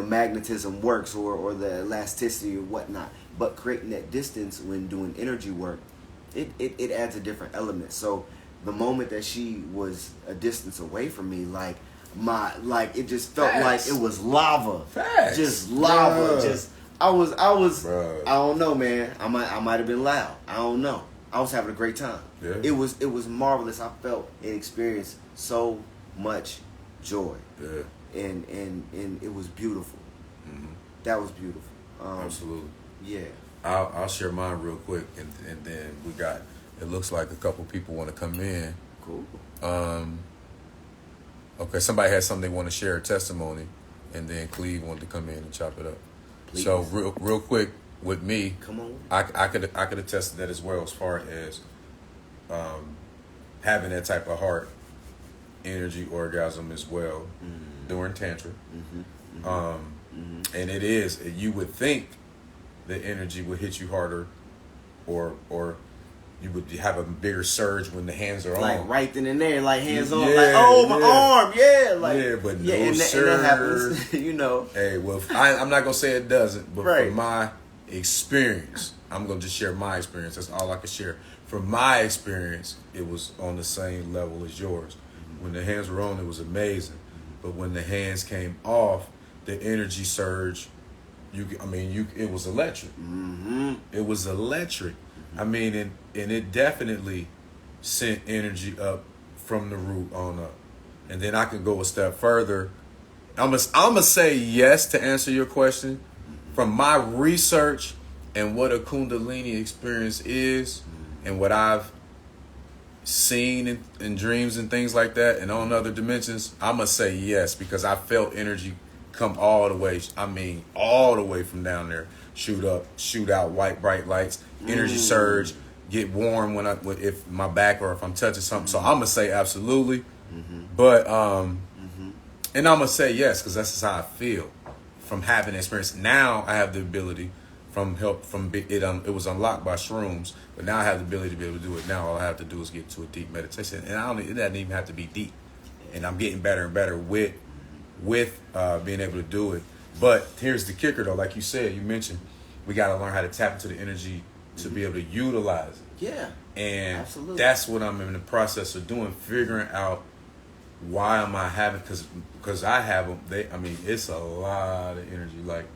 magnetism works, or the elasticity or whatnot. But creating that distance when doing energy work, it adds a different element. So the moment that she was a distance away from me, it just felt like it was lava. Just lava. Bruh. Just I was Bruh. I don't know, man. I might have been loud. I don't know. I was having a great time. Yeah. It was marvelous. I felt and experienced so much joy. Yeah. And it was beautiful. That was beautiful. Absolutely. Yeah. I'll share mine real quick, and then we got. It looks like a couple people want to come in. Cool. Okay, somebody has something they want to share, a testimony, and then Cleve wanted to come in and chop it up. Please. So real quick with me, Come on. I could attest to that as well, as far as having that type of heart energy orgasm as well during Tantra. And it is, you would think the energy would hit you harder, or you would have a bigger surge when the hands are Like on. right then and there, like hands on, Yeah, like, oh, my yeah. arm, yeah, like, Yeah, but no, and that happens, you know. Hey, well, I'm not gonna say it doesn't, but Right. from my experience, I'm gonna just share my experience. That's all I can share. From my experience, it was on the same level as yours. When the hands were on, it was amazing, but when the hands came off, the energy surge, it was electric. It was electric. I mean, and it definitely sent energy up from the root on up. And then I can go a step further. I'm gonna say yes to answer your question. From my research and what a Kundalini experience is, and what I've seen in dreams and things like that, and on other dimensions, I'm gonna say yes, because I felt energy come all the way. I mean, all the way from down there, shoot up, shoot out, white bright lights, energy surge, get warm if my back or if I'm touching something. So I'm gonna say absolutely, but and I'm gonna say yes, because that's just how I feel from having experience. Now I have the ability it was unlocked by shrooms, but now I have the ability to be able to do it. Now all I have to do is get to a deep meditation, and it doesn't even have to be deep. and I'm getting better and better with being able to do it. But here's the kicker, though. Like you said, you mentioned, we got to learn how to tap into the energy to be able to utilize it. Yeah, and absolutely. That's what I'm in the process of doing, figuring out why am I having, because I have them. It's a lot of energy, like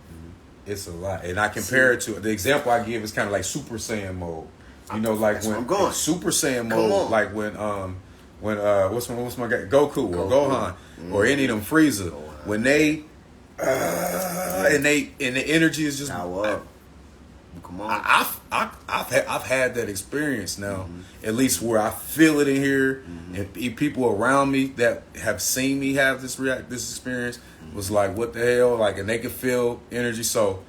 it's a lot, and I compare it to the example I give is kind of like Super Saiyan mode. You know, like That's when where I'm going. Super Saiyan mode, like when what's my guy, Goku or Gohan or any of them Frieza, when they and the energy is just come on. I've had that experience now, at least where I feel it in here, and people around me that have seen me have this experience was like, what the hell, like, and they can feel energy. So,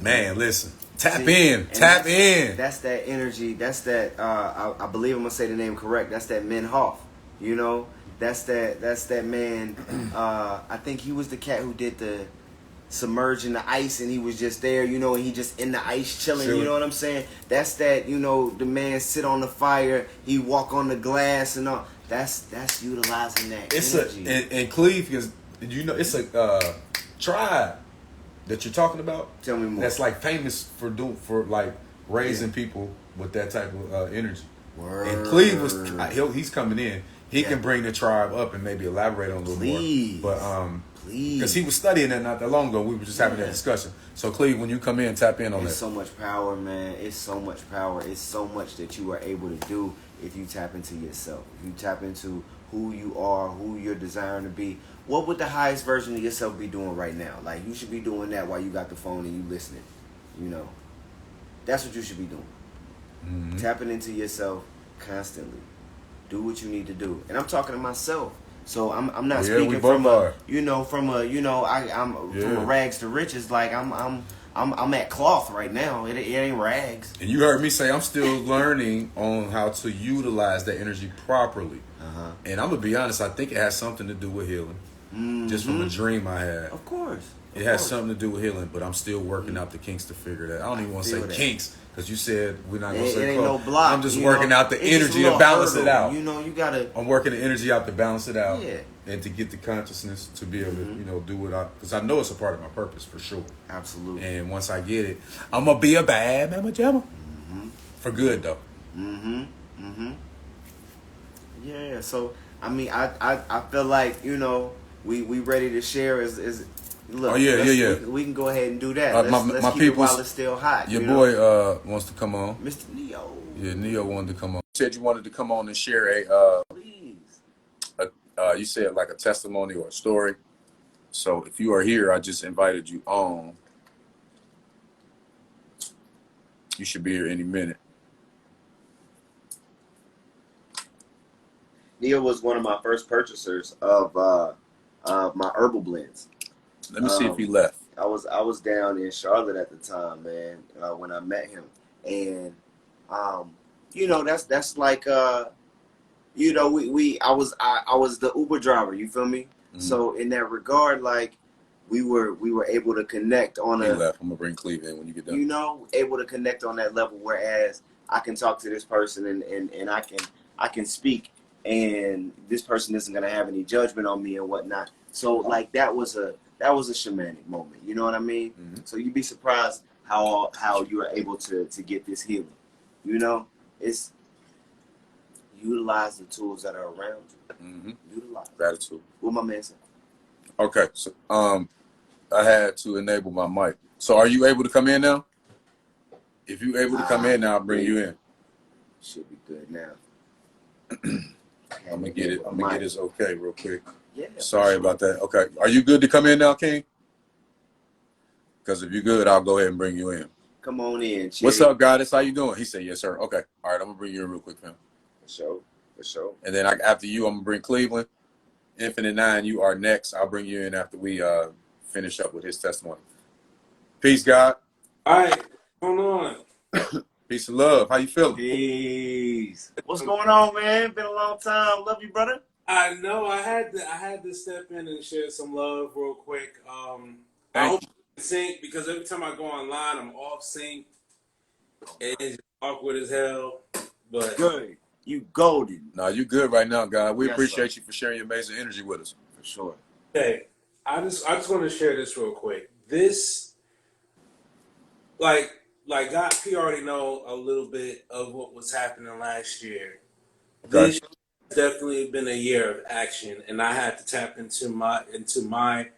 man, listen, tap in. That's that energy. That's that. I believe I'm gonna say the name correct. That's that Min Hoff. You know, that's that man. I think he was the cat who did the submerge in the ice, and he was just there, you know, and he just in the ice chilling. You know what I'm saying? That's that, you know, the man sit on the fire, he walk on the glass and all. That's utilizing that energy. And Cleve, because you know, it's a tribe that you're talking about. Tell me more. That's like famous for raising people with that type of energy. Word. And Cleve he's coming in. He can bring the tribe up and maybe elaborate on a little more. But because he was studying that not that long ago, we were just having that discussion. So Cleve, when you come in, tap in on that. It's so much power, man. It's so much power. It's so much that you are able to do if you tap into yourself. If you tap into who you are, who you're desiring to be. What would the highest version of yourself be doing right now? Like, you should be doing that while you got the phone and you listening. You know, that's what you should be doing. Tapping into yourself constantly. Do what you need to do. And I'm talking to myself. So I'm not speaking from from a rags to riches. Like I'm at cloth right now. It ain't rags. And you heard me say I'm still learning on how to utilize that energy properly. And I'm gonna be honest, I think it has something to do with healing. Just from a dream I had. Of course. It has something to do with healing, but I'm still working out the kinks to figure that. I don't even want to say kinks, because you said we're not going to say close. No block, I'm just working out the energy to balance it out. You know, you got to... I'm working the energy out to balance it out. Yeah. And to get the consciousness to be able to, do what because I know it's a part of my purpose, for sure. Absolutely. And once I get it, I'm going to be a bad mama jamma. For good, though. Yeah, so, I mean, I feel like, we ready to share look, we can go ahead and do that. Let's keep it while it's still hot. Your boy wants to come on. Mr. Neo. Yeah, Neo wanted to come on. You said you wanted to come on and share you said like a testimony or a story. So if you are here, I just invited you on. You should be here any minute. Neo was one of my first purchasers of my herbal blends. Let me see if he left. I was down in Charlotte at the time, man, when I met him, and that's like I was the Uber driver. You feel me? So in that regard, like we were able to connect on he left. I'm gonna bring Cleve in when you get done. Able to connect on that level, whereas I can talk to this person and I can speak, and this person isn't gonna have any judgment on me and whatnot. So like that was a shamanic moment. You know what I mean? So you'd be surprised how you are able to get this healing. It's utilize the tools that are around you. Utilize gratitude. What my man said. Okay, so I had to enable my mic. So are you able to come in now? If you're able to come in now, I'll bring you in. Should be good now. I'm gonna get it. I'm gonna get this okay real quick. Yeah. Sorry about that. Okay, are you good to come in now, King? Because if you're good, I'll go ahead and bring you in. Come on in. Cherry. What's up, Goddess? How you doing? He said, yes, sir. Okay. All right, I'm gonna bring you in real quick, fam. For sure. And then after you, I'm gonna bring Cleveland. Infinite 9, you are next. I'll bring you in after we finish up with his testimony. Peace, God. All right, what's going on? Peace and love. How you feeling? Peace. What's going on, man? Been a long time. Love you, brother. I know. I had to step in and share some love real quick. I hope you can sync, because every time I go online, I'm off sync. It's just awkward as hell. But good. You golden. Nah, you good right now, God. We appreciate you for sharing your amazing energy with us. For sure. Hey, I just want to share this real quick. This, like God, P already know a little bit of what was happening last year. Okay. This has definitely been a year of action, and I had to tap into my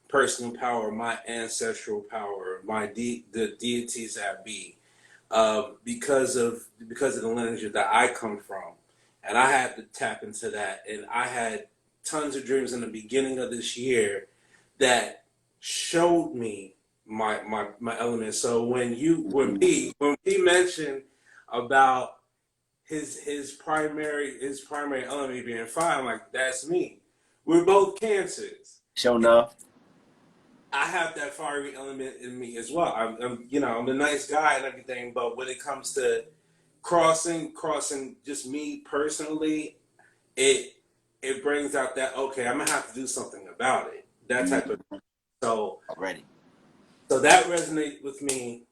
personal power, my ancestral power, the deities that be, because of the lineage that I come from, and I had to tap into that, and I had tons of dreams in the beginning of this year that showed me my elements. So when P mentioned about his primary element being fire, I'm like, that's me. We're both Cancers. Sure enough. I have that fiery element in me as well. I'm a nice guy and everything, but when it comes to crossing just me personally, it brings out that, okay, I'm gonna have to do something about it. That type of so already. So that resonates with me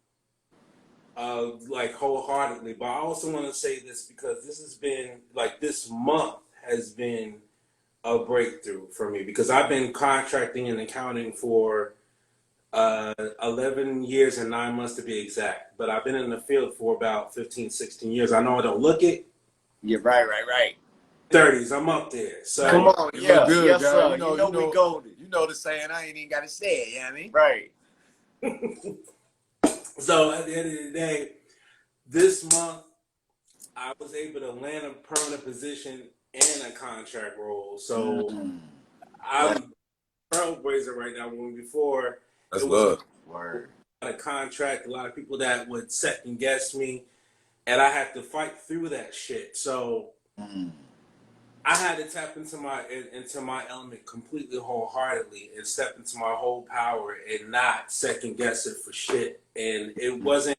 like wholeheartedly. But I also want to say this because this has been this month has been a breakthrough for me because I've been contracting and accounting for 11 years and 9 months to be exact. But I've been in the field for about 15, 16 years. I know I don't look it. Yeah, right. 30s, I'm up there. So come on, you look good, yes, guy. sir. You know we golden. You know the saying, I ain't even got to say it, you know what I mean? Right. So at the end of the day, this month, I was able to land a permanent position and a contract role. So I'm trailblazer right now. When before, that's it was love. Word. a contract, a lot of people that would second guess me, and I had to fight through that shit. So I had to tap into my element completely wholeheartedly and step into my whole power and not second guess it for shit. And it wasn't.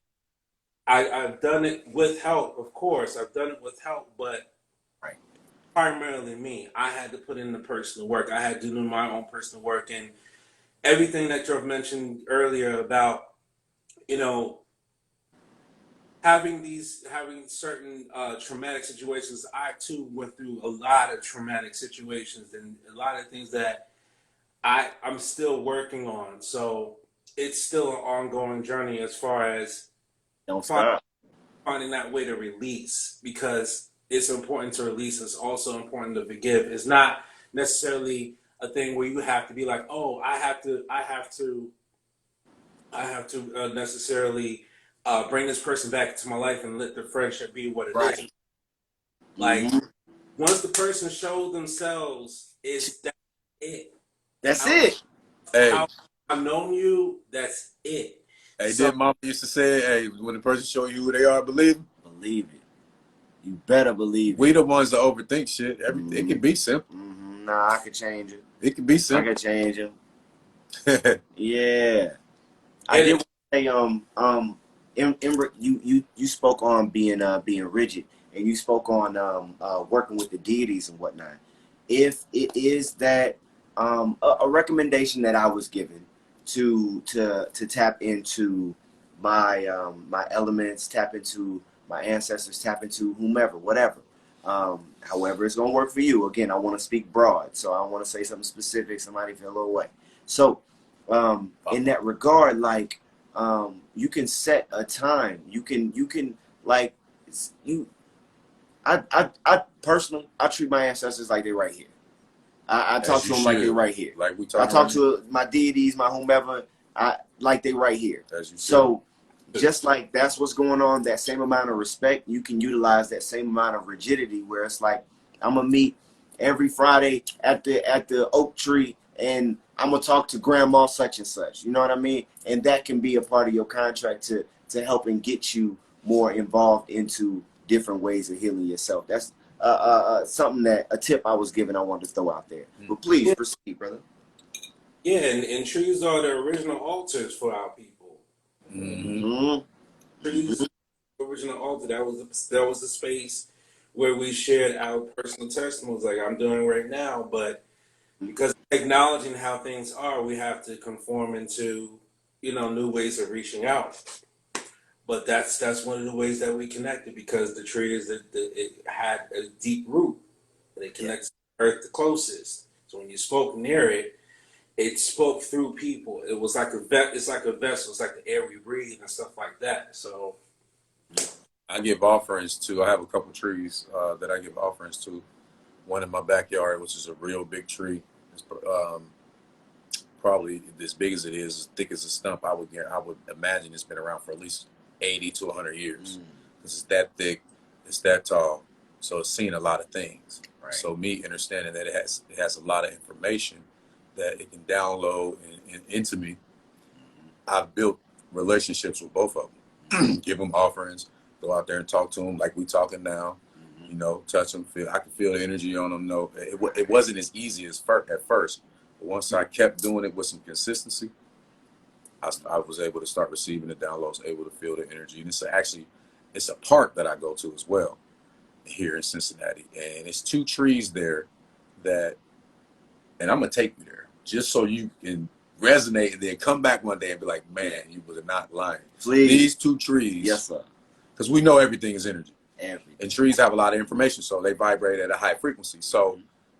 I've done it with help, of course. I've done it with help, but primarily me. I had to put in the personal work. I had to do my own personal work, and everything that you've mentioned earlier about, having certain traumatic situations. I too went through a lot of traumatic situations and a lot of things that I'm still working on. So it's still an ongoing journey as far as don't stop finding that way to release, because it's important to release. It's also important to forgive. It's not necessarily a thing where you have to be like, oh, I have to necessarily bring this person back into my life and let the friendship be what it is. Like once the person shows themselves, that's it. That's it. Hey, I've known you. That's it. Hey, did Mama used to say, hey, when the person show you who they are, believe them? Believe it. You better believe it. We the ones that overthink shit. It can be simple. Nah, I could change it. It can be simple. I could change it. Yeah. I did want to say, you spoke on being rigid, and you spoke on working with the deities and whatnot. If it is that a recommendation that I was given to tap into my my elements, tap into my ancestors, tap into whomever, whatever. However it's gonna work for you. Again, I want to speak broad, so I don't want to say something specific. Somebody feel a little way. So in that regard, like you can set a time. You can like you. I personally, I treat my ancestors like they're right here. I talk to them like they're right here. Like we I talk to my deities, my whomever, like they right here. So just like that's what's going on, that same amount of respect, you can utilize that same amount of rigidity where it's like, I'm gonna meet every Friday at the oak tree and I'm gonna talk to grandma such and such. You know what I mean? And that can be a part of your contract to help and get you more involved into different ways of healing yourself. That's something a tip I was given I wanted to throw out there. But please proceed, brother. Yeah, and trees are the original altars for our people. Trees, the original altar. That was the space where we shared our personal testimonies, like I'm doing right now. But because acknowledging how things are, we have to conform into new ways of reaching out. But that's one of the ways that we connected, because the tree is that it had a deep root and it connects the earth the closest. So when you spoke near it, it spoke through people. It was like it's like a vessel. It's like the air we breathe and stuff like that. So I give offerings to. I have a couple trees that I give offerings to. One in my backyard, which is a real big tree. It's probably as big as it is, as thick as a stump. I would imagine it's been around for at least 80 to 100 years. Because it's that thick, it's that tall, so it's seen a lot of things. Right. So me understanding that it has a lot of information that it can download into me. I've built relationships with both of them. Give them offerings, go out there and talk to them like we talking now. You know, touch them, I can feel the energy on them. No, it wasn't as easy as at first. But once I kept doing it with some consistency, I was able to start receiving the downloads, able to feel the energy. And it's a park that I go to as well here in Cincinnati. And it's 2 trees there and I'm going to take you there just so you can resonate and then come back one day and be like, man, you were not lying. Please. These 2 trees. Yes, sir. Because we know everything is energy. Everything. And trees have a lot of information, so they vibrate at a high frequency. So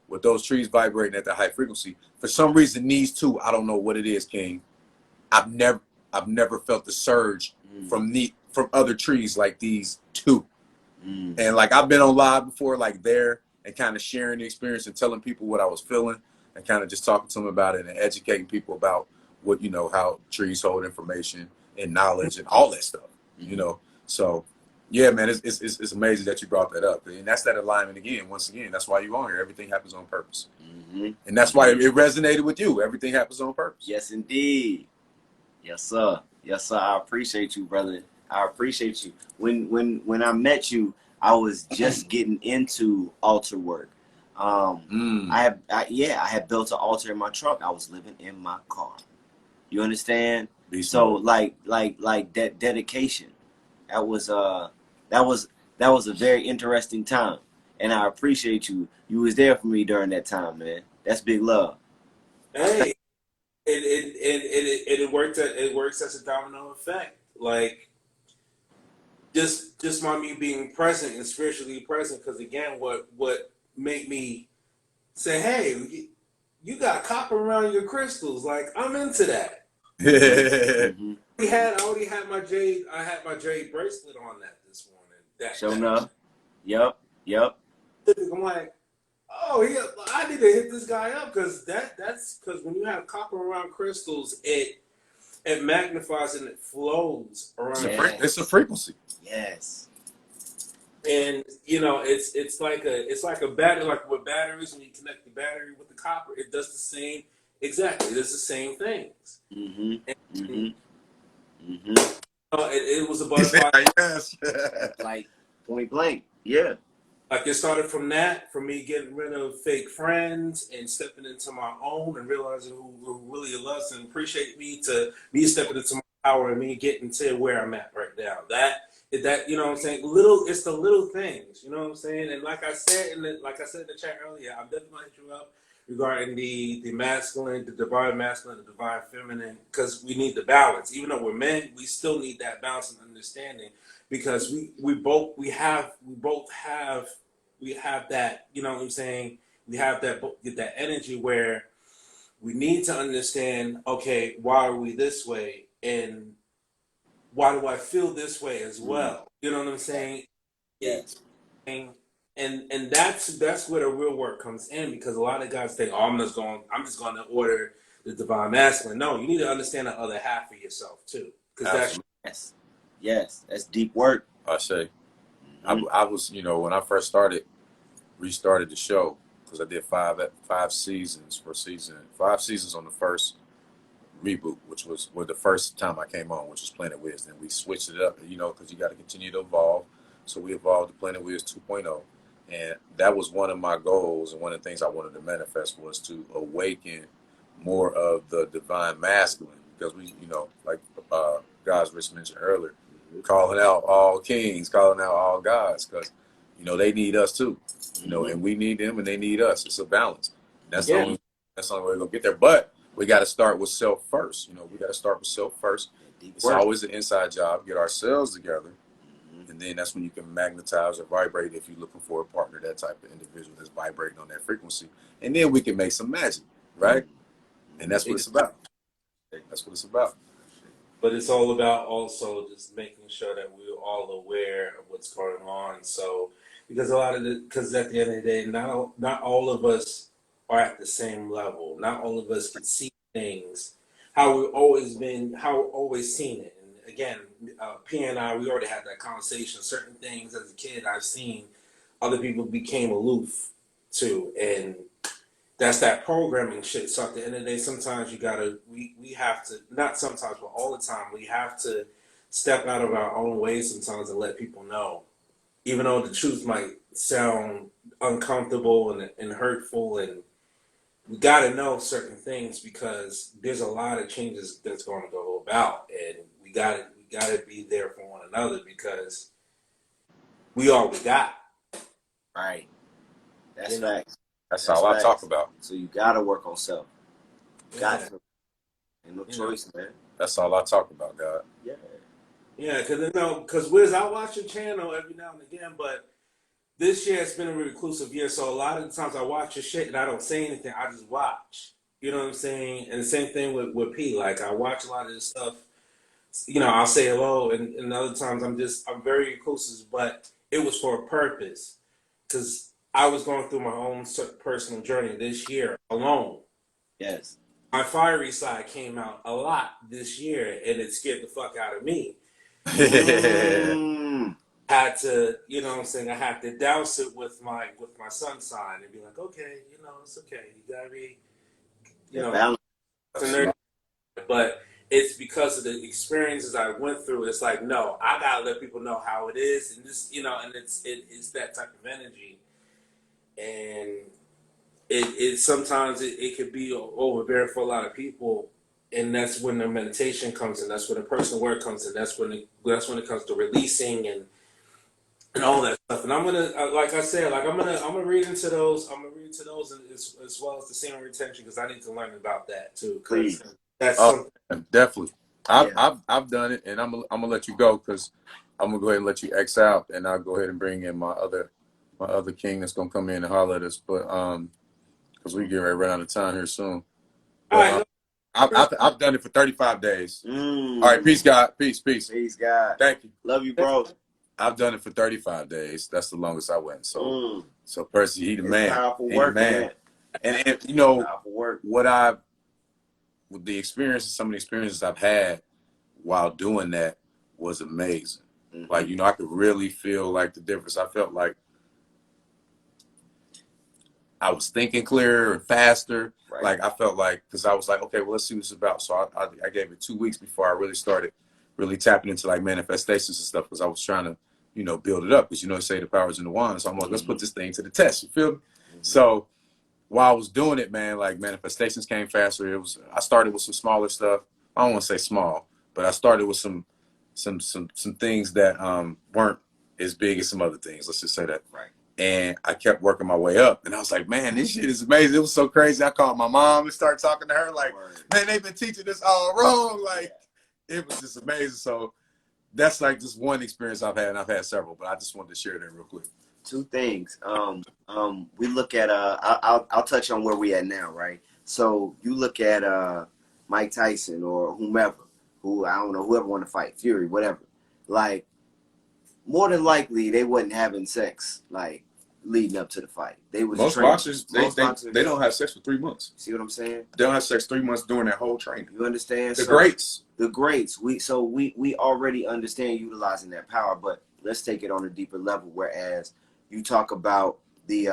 with those trees vibrating at the high frequency, for some reason, these 2, I don't know what it is, King. I've never felt the surge from other trees like these 2. And like I've been on live before, like there, and kind of sharing the experience and telling people what I was feeling and kind of just talking to them about it and educating people about what, you know, how trees hold information and knowledge and all that stuff, you know. So yeah, man, it's amazing that you brought that up. And that's that alignment again. Once again, that's why you're on here. Everything happens on purpose. And that's why it resonated with you. Everything happens on purpose. Yes, indeed. Yes, sir. Yes, sir. I appreciate you, brother. I appreciate you. When I met you, I was just getting into altar work. I had built an altar in my trunk. I was living in my car. You understand? So like that dedication. That was a very interesting time, and I appreciate you. You was there for me during that time, man. That's big love. Hey, it works as a domino effect. Like just by me being present and spiritually present, because again, what made me say, hey, you got copper around your crystals, like I'm into that. I already had my jade. I had my jade bracelet on that this morning. Sure enough. Yep. I'm like, oh yeah, I need to hit this guy up, because that's because when you have copper around crystals, it magnifies and it flows around. It's a frequency. Yes. And you know, it's like a battery, like with batteries, when you connect the battery with the copper, it does the same. Exactly, it does the same things. It was a butterfly. Yes. Like point blank. Yeah. Like it started from me getting rid of fake friends and stepping into my own and realizing who really loves and appreciate me, to me stepping into my power and me getting to where I'm at right now. That you know what I'm saying? It's the little things, you know what I'm saying? And like I said in the chat earlier, I'm definitely gonna hit you up regarding the masculine, the divine masculine, the divine feminine, because we need the balance. Even though we're men, we still need that balance and understanding, because we both have that, you know what I'm saying? We have that energy where we need to understand, okay, why are we this way, and why do I feel this way as well? You know what I'm saying? Yes. And that's where the real work comes in, because a lot of guys think, oh, I'm just going to order the divine masculine. No, you need to understand the other half of yourself too, because yes, that's deep work. I say, I was, you know, when I first restarted the show, because I did 5 seasons on the first reboot, which was the first time I came on, which was Planet Wiz. Then we switched it up, you know, because you got to continue to evolve. So we evolved to Planet Wiz 2.0. And that was one of my goals, and one of the things I wanted to manifest was to awaken more of the divine masculine, because we, you know, like God's Rich mentioned earlier, calling out all kings, calling out all gods, because, you know, they need us too, you know, and we need them and they need us. It's a balance. That's the only way we're going to get there. But we got to start with self first. You know, we got to start with self first. It's always an inside job. Get ourselves together. And then that's when you can magnetize or vibrate if you're looking for a partner, that type of individual that's vibrating on that frequency. And then we can make some magic, right? And that's what it's about. That's what it's about. But it's all about also just making sure that we're all aware of what's going on. So, because because at the end of the day, not all of us are at the same level. Not all of us can see things how we've always seen it. And again, P and I, we already had that conversation. Certain things as a kid I've seen other people became aloof to, and that's that programming shit. So at the end of the day, sometimes we have to, not sometimes, but all the time, we have to step out of our own ways sometimes and let people know. Even though the truth might sound uncomfortable and hurtful, and we got to know certain things because there's a lot of changes that's going to go about, and we got to be there for one another because we all we got. Right. That's facts. That's all I talk about. So you gotta work on self. Got to. Ain't no choice, man. That's all I talk about, God. Yeah. Yeah, because Wiz, I watch your channel every now and again, but this year it's been a reclusive year, so a lot of the times I watch your shit and I don't say anything. I just watch. You know what I'm saying? And the same thing with P. Like, I watch a lot of this stuff. You know, I'll say hello, and other times I'm very reclusive, but it was for a purpose. Because I was going through my own personal journey this year alone. Yes. My fiery side came out a lot this year, and it scared the fuck out of me. Had to, you know what I'm saying, I had to douse it with my sun sign and be like, okay, you know, it's okay. You gotta be, you know, but it's because of the experiences I went through. It's like, no, I gotta let people know how it is, and this, you know, and it's that type of energy, and it sometimes it could be overbearing for a lot of people. And that's when the meditation comes in. That's when the personal work comes in. That's when it comes to releasing and all that stuff. And I'm gonna, like I said, like I'm gonna read into those. I'm gonna read into those as well as the semen retention because I need to learn about that too. Please. That's definitely. I've done it, and I'm gonna let you go because I'm gonna go ahead and let you X out, and I'll go ahead and bring in my other king that's gonna come in and holler at us. But because we get ready to run out of time here soon. But, all right. I've done it for 35 days. All right, peace, God. Peace. Peace, God. Thank you. Love you, bro. I've done it for 35 days. That's the longest I went. So, so Percy, he the man. Powerful He work, the man. And you know what with the experiences, some of the experiences I've had while doing that was amazing. Like, you know, I could really feel like the difference. I felt like I was thinking clearer and faster. Right. Like I felt like, because I was like, okay, well, let's see what it's about. So I gave it 2 weeks before I really started really tapping into like manifestations and stuff because I was trying to, you know, build it up. Because, you know, they say the power's in the wand. So I'm like, let's put this thing to the test. You feel me? So while I was doing it, man, like manifestations came faster. I started with some smaller stuff. I don't want to say small, but I started with some things that weren't as big as some other things. Let's just say that. Right. And I kept working my way up. And I was like, man, this shit is amazing. It was so crazy. I called my mom and started talking to her like, man, they've been teaching this all wrong. Like, it was just amazing. So that's like just one experience I've had, and I've had several, but I just wanted to share that real quick. Two things. We look at, I'll touch on where we at now, right? So you look at Mike Tyson or whomever, whoever want to fight, Fury, whatever. Like, more than likely, they wasn't having sex, like, leading up to the fight. They was most boxers, they don't have sex for 3 months. See what I'm saying? They don't have sex 3 months during that whole training. You understand? The greats. The greats. We already understand utilizing that power, but let's take it on a deeper level. Whereas you talk about the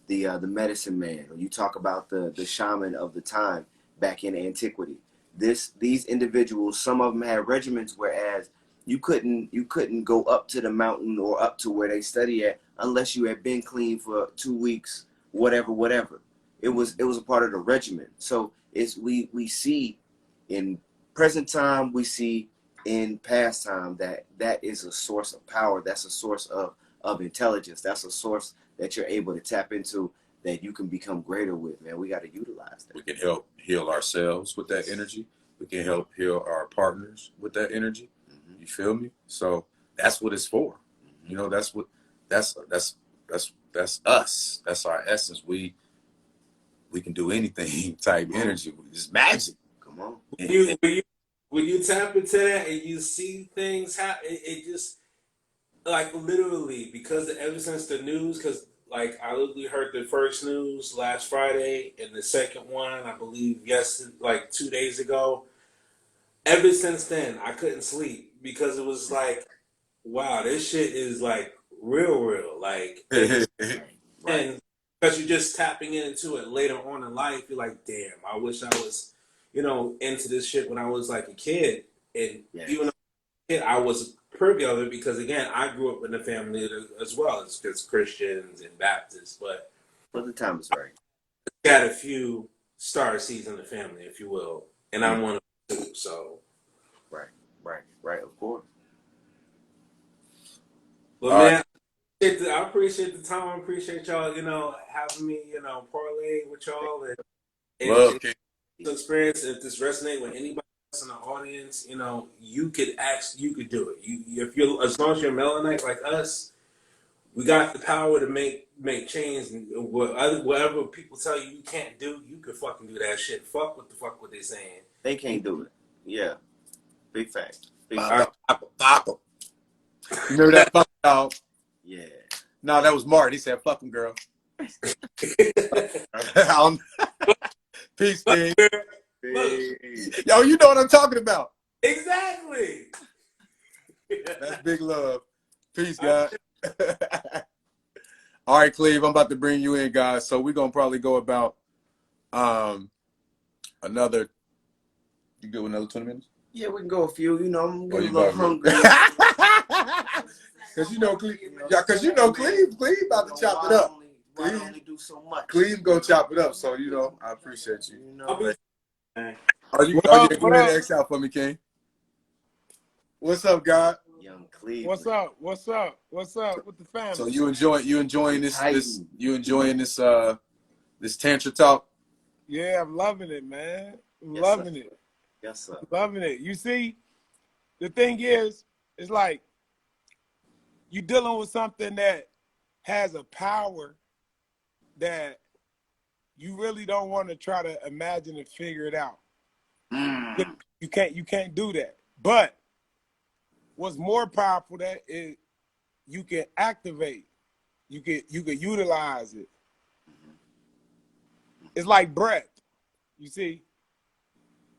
medicine man, or you talk about the shaman of the time back in antiquity. These individuals, some of them had regimens, whereas you couldn't go up to the mountain or up to where they study at unless you had been clean for 2 weeks, whatever. It was a part of the regimen. So we see in present time, we see in past time that is a source of power. That's a source of intelligence. That's a source that you're able to tap into that you can become greater with, man. We got to utilize that. We can help heal ourselves with that energy. We can help heal our partners with that energy. You feel me? So that's what it's for. You know, that's us. That's our essence. We can do anything type energy. It's magic. Come on. When you tap into that and you see things happen, it just like literally because ever since the news, because like I literally heard the first news last Friday and the second one I believe like 2 days ago. Ever since then, I couldn't sleep because it was like, wow, this shit is like real. Like, Right. and because you're just tapping into it later on in life, you're like, damn, I wish I was, into this shit when I was like a kid. And even though I was a kid, I was privy of it because, again, I grew up in a family as well as Christians and Baptists, but the time is right. got a few star seeds in the family, if you will, and I'm one of them too, so. Right, of course. But man, I appreciate the time. I appreciate y'all, having me, parlay with y'all and experience. If this resonates with anybody else in the audience, you could do it. As long as you're Melanite like us, we got the power to make change. And whatever people tell you can't do, you could fucking do that shit. Fuck what they saying. They can't do it. Yeah, big fact. Fuck. You remember that fuck dog? Yeah. No, that was Martin. He said, "Fuck him, girl." Peace, King. Yo, you know what I'm talking about. Exactly. That's big love. Peace, guys. All right, Cleve, I'm about to bring you in, guys. So we're gonna probably go about another. You good with another 20 minutes? Yeah, we can go a few. I'm getting a little hungry. Cause Cleve about to chop it up. Cleve only do so much. Cleve gonna chop it up, so I appreciate you. Are you go ahead and X out for me, King? What's up, God? Young Cleve. What's up with the family? So you enjoying this Tantra talk? Yeah, I'm loving it, man. Loving it. Yes, sir. Loving it. You see, the thing is, it's like you're dealing with something that has a power that you really don't want to try to imagine and figure it out. You can't do that. But what's more powerful that is you can activate, you can utilize it. It's like breath. You see,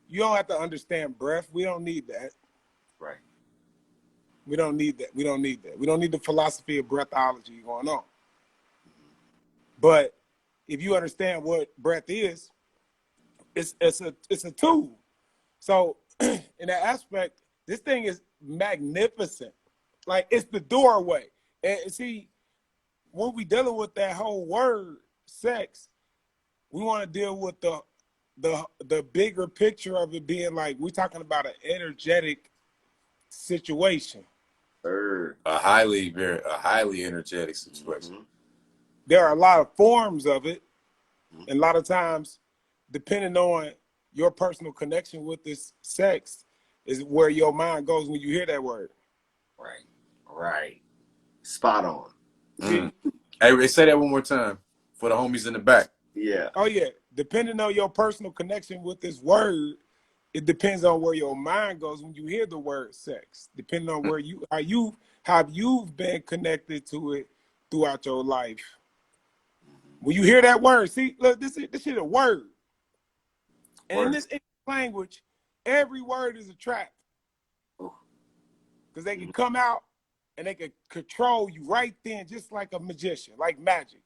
you don't have to understand breath. We don't need that. Right. We don't need that. We don't need the philosophy of breathology going on. But if you understand what breath is, it's a tool. So in that aspect, this thing is magnificent. Like, it's the doorway. And see, when we dealing with that whole word sex, we want to deal with the bigger picture of it being like we're talking about an energetic situation. A highly energetic situation. There are a lot of forms of it, and a lot of times, depending on your personal connection with this sex, is where your mind goes when you hear that word. Right. Spot on. Hey, say that one more time for the homies in the back. Yeah. Oh yeah. Depending on your personal connection with this word, it depends on where your mind goes when you hear the word sex. Depending on where you've been connected to it throughout your life. When you hear that word, see, look, this is a word. And in this English language, every word is a trap. Because they can come out and they can control you right then, just like a magician, like magic.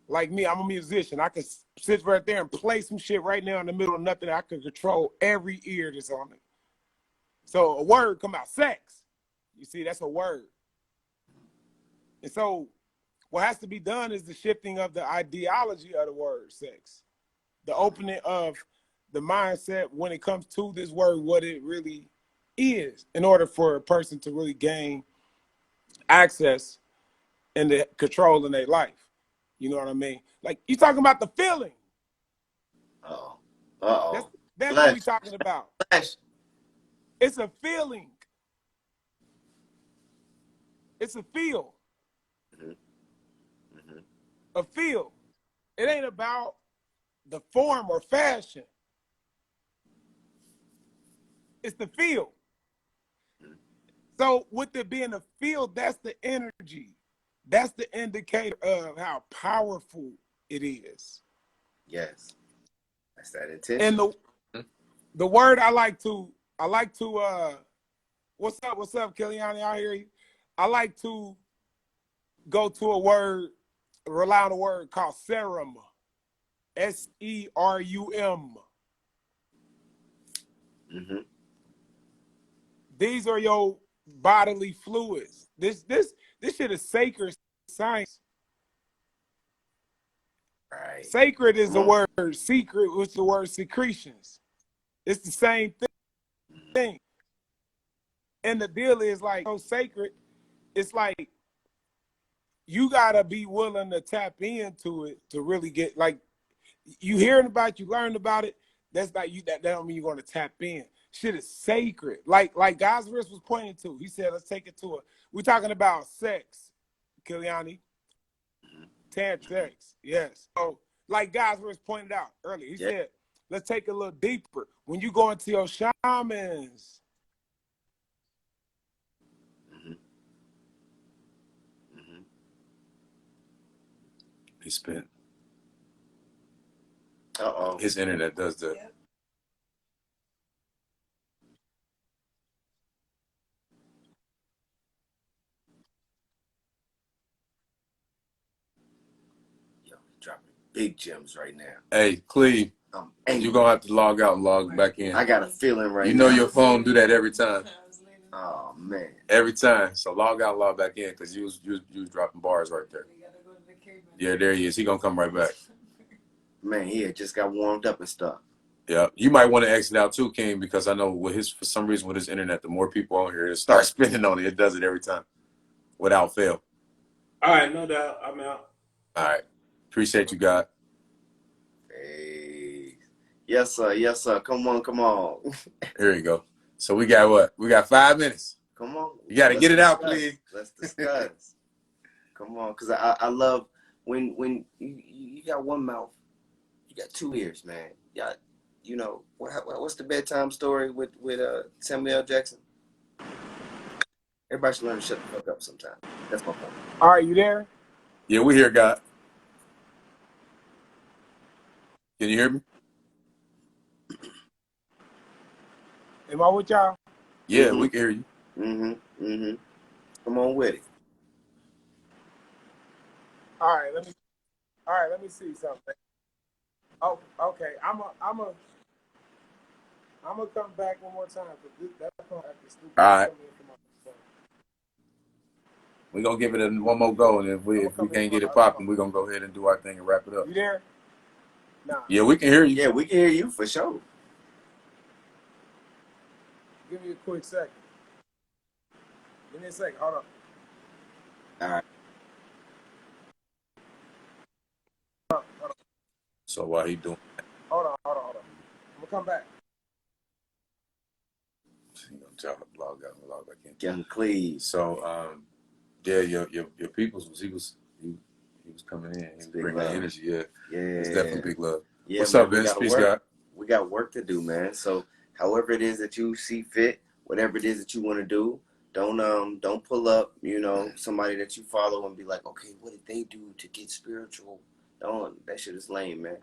Like me, I'm a musician. I can sit right there and play some shit right now in the middle of nothing. I can control every ear that's on it. So a word come out, sex. You see, that's a word. And so what has to be done is the shifting of the ideology of the word sex. The opening of the mindset when it comes to this word, what it really is, in order for a person to really gain access and the control in their life. You know what I mean? Like, you talking about the feeling. Uh-oh. That's what we talking about. Flesh. It's a feeling. It's a feel. A feel. It ain't about the form or fashion. It's the feel. So with it being a feel, that's the energy. That's the indicator of how powerful it is. Yes. That's that intention. And the word I like to what's up, Kellyanne? I hear you. I like to go to a word, rely on a word called serum. SERUM. These are your bodily fluids. This shit is sacred science. Right. Sacred is the word. Secret was the word secretions. It's the same thing. And the deal is like so sacred. It's like you gotta be willing to tap into it to really get like you hearing about it, you learn about it. That's not you. That don't mean you're gonna tap in. Shit is sacred. Like God's wrist was pointing to. He said, let's take it to it. We're talking about sex, Kiliani. Tantra sex. Yes. So like God's wrist pointed out earlier. He said, let's take it a little deeper. When you go into your shamans. He spent. Uh-oh. His internet does that. Yep. Yo, dropping big gems right now. Hey, Cleve, you're going to have to log out and log back in. I got a feeling right now. You know your phone do that every time. Oh, man. Every time. So log out and log back in because you was dropping bars right there. Yeah, there he is. He going to come right back. Man, he had just got warmed up and stuff. Yeah, you might want to exit out too, King, because I know for some reason with his internet, the more people on here, it starts spinning on it. It does it every time, without fail. All right, no doubt. I'm out. All right, appreciate you, God. Hey, yes, sir. Yes, sir. Come on. Here you go. So we got what? We got 5 minutes. Come on. You got to get it out, please. Let's discuss. Come on, because I love when you got one mouth, you got two ears, man. Yeah. You know, what's the bedtime story with Samuel L. Jackson? Everybody should learn to shut the fuck up sometime. That's my point. All right, you there? Yeah, we here, God. Can you hear me? Am I with y'all? Yeah, we can hear you. Come on with it. All right, let me see something. Oh, okay. I'm gonna come back one more time because that's gonna have to stupid. All right. We're gonna give it one more go, and if we can't get it popping, we're gonna go ahead and do our thing and wrap it up. You there? Nah. Yeah, we can hear you. Yeah, we can hear you for sure. Give me a quick second. Give me a second. Hold on. All right. Hold on. So while he doing that. Hold on. I'm gonna come back. You know, log out and log back in. Young Cleve. So yeah, your peoples he was coming in. He was bringing that energy. Yeah. It's definitely big love. Yeah, what's man, up, Vince? Peace, God. We got work to do, man. So however it is that you see fit, whatever it is that you want to do, don't pull up, somebody that you follow and be like, okay, what did they do to get spiritual? Don't. That shit is lame, man.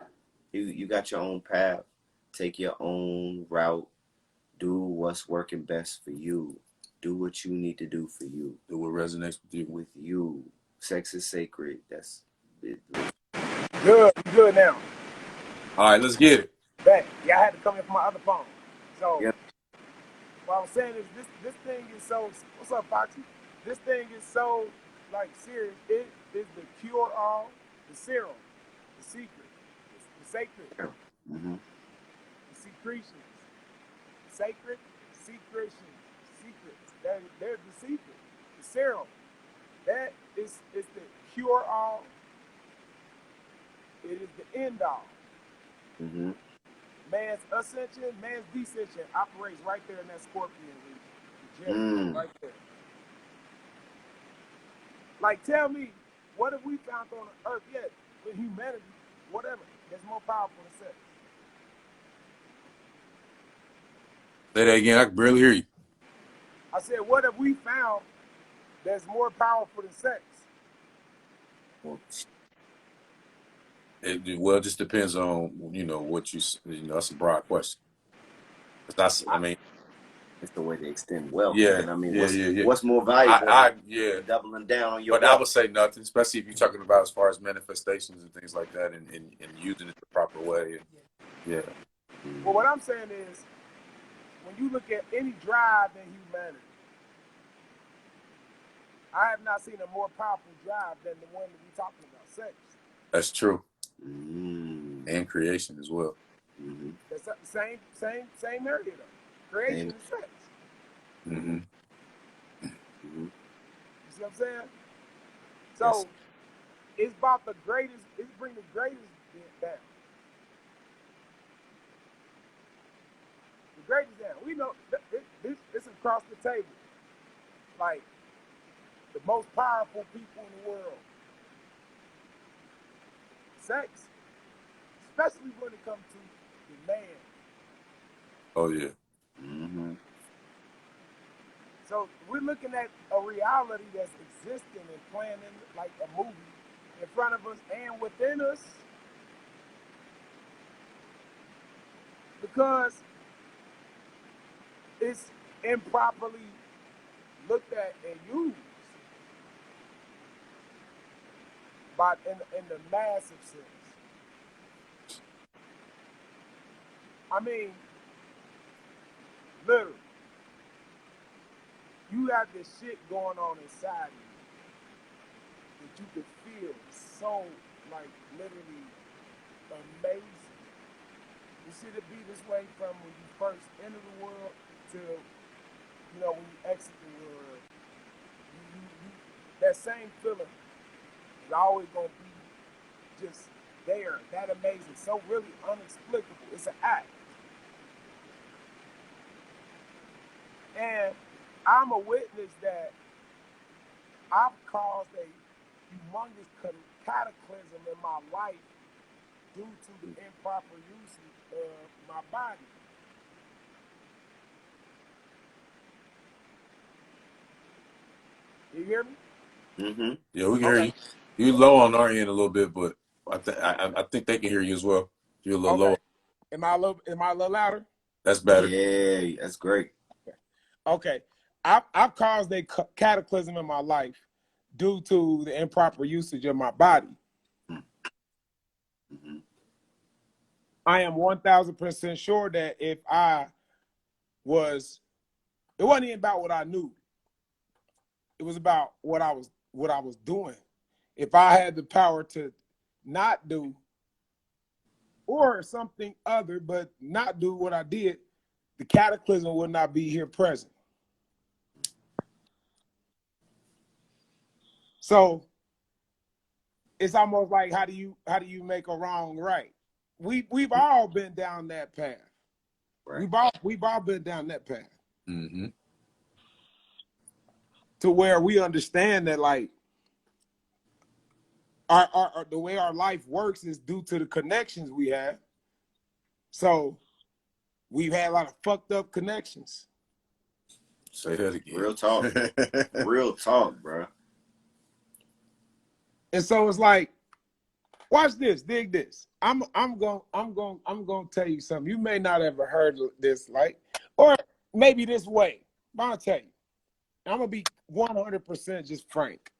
You got your own path. Take your own route. Do what's working best for you. Do what you need to do for you. Do what resonates with you. With you. Sex is sacred. That's it. Good now. All right, let's get it. Back. Yeah, I had to come in from my other phone. So yeah. What I'm saying is this thing is so. What's up, Foxy? This thing is so like serious. It is the cure all, the serum, the secret, the sacred, Mm-hmm. the secretions, sacred secretions, secrets. They're the secret, the serum. That is the cure all. It is the end all. Mm-hmm. Man man's ascension, man's descension operates right there in that Scorpion region. Right there. Like, tell me, what have we found on the earth yet with humanity, whatever, that's more powerful than sex? Say that again. I can barely hear you. I said, what have we found that's more powerful than sex? Well, it just depends on, what that's a broad question. I mean, It's the way they extend wealth, yeah, man. I mean, yeah. what's more valuable yeah. than doubling down on your But I wealth? would say nothing, especially if you're talking about as far as manifestations and things like that and using it the proper way. Yeah. Well, what I'm saying is, when you look at any drive in humanity, I have not seen a more powerful drive than the one that we're talking about, sex. That's true. And creation as well. That's the same area though. Creation and sex. You see what I'm saying? So Yes. it's about the greatest. It's bring the greatest down. The greatest down. We know this across the table. Like the most powerful people in the world. Sex, especially when it comes to the man. Oh yeah. So we're looking at a reality that's existing and playing in like a movie in front of us and within us, because it's improperly looked at and used by in the massive sense. I mean, literally, you have this shit going on inside you that you could feel so, like, literally amazing. You see it be this way from when you first enter the world till, when you exit the world. That same feeling is always going to be just there, that amazing, so really inexplicable. It's an act. And I'm a witness that I've caused a humongous cataclysm in my life due to the improper usage of my body. You hear me? Yeah, we can hear you. You're low on our end a little bit, but I think they can hear you as well. You're a little lower. Am I a little louder? That's better. Yeah, that's great. Okay. I've caused a cataclysm in my life due to the improper usage of my body. I am 1,000% sure that if it wasn't even about what I knew. It was about what I was doing. If I had the power to not do or something other, but not do what I did, the cataclysm would not be here present. So it's almost like how do you make a wrong right? We've all been down that path. Right. We've all been down that path. To where we understand that, like, our the way our life works is due to the connections we have. So we've had a lot of fucked up connections. Say that again. Real talk. Real talk, bro. And so it's like, watch this, dig this. I'm gonna tell you something. You may not ever heard this, like, or maybe this way. But I'll tell you. I'm gonna be 100% just frank.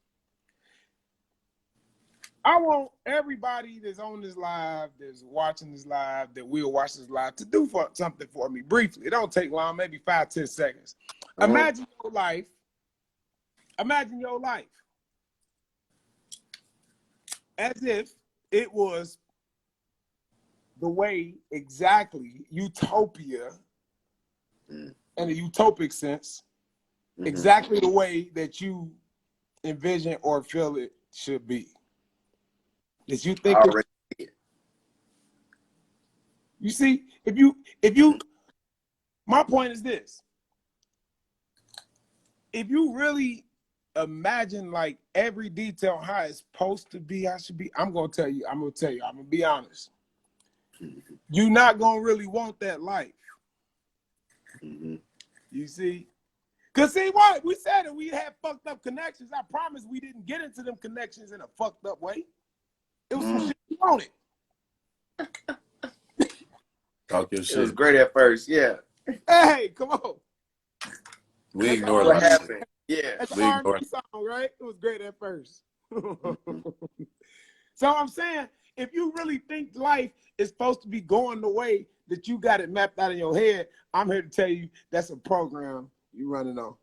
I want everybody that's on this live, that's watching this live, that will watch this live, to do something for me briefly. It don't take long, maybe 5-10 seconds. Imagine your life. Imagine your life as if it was the way exactly utopia in a utopic sense, exactly the way that you envision or feel it should be. That you think You see, my point is this. If you really imagine like every detail how it's supposed to be, how it should be, I'm gonna be honest. You're not gonna really want that life. Mm-hmm. You see? Cause see what? We said it, we had fucked up connections. I promise we didn't get into them connections in a fucked up way. It was some shit we wanted. Talk your It was shit. great at first, yeah. Hey, come on. We That's ignore What like happened? Yeah. That's We an ignore R&B song, right? It was great at first. Mm-hmm. So I'm saying, if you really think life is supposed to be going the way that you got it mapped out in your head, I'm here to tell you that's a program you running on.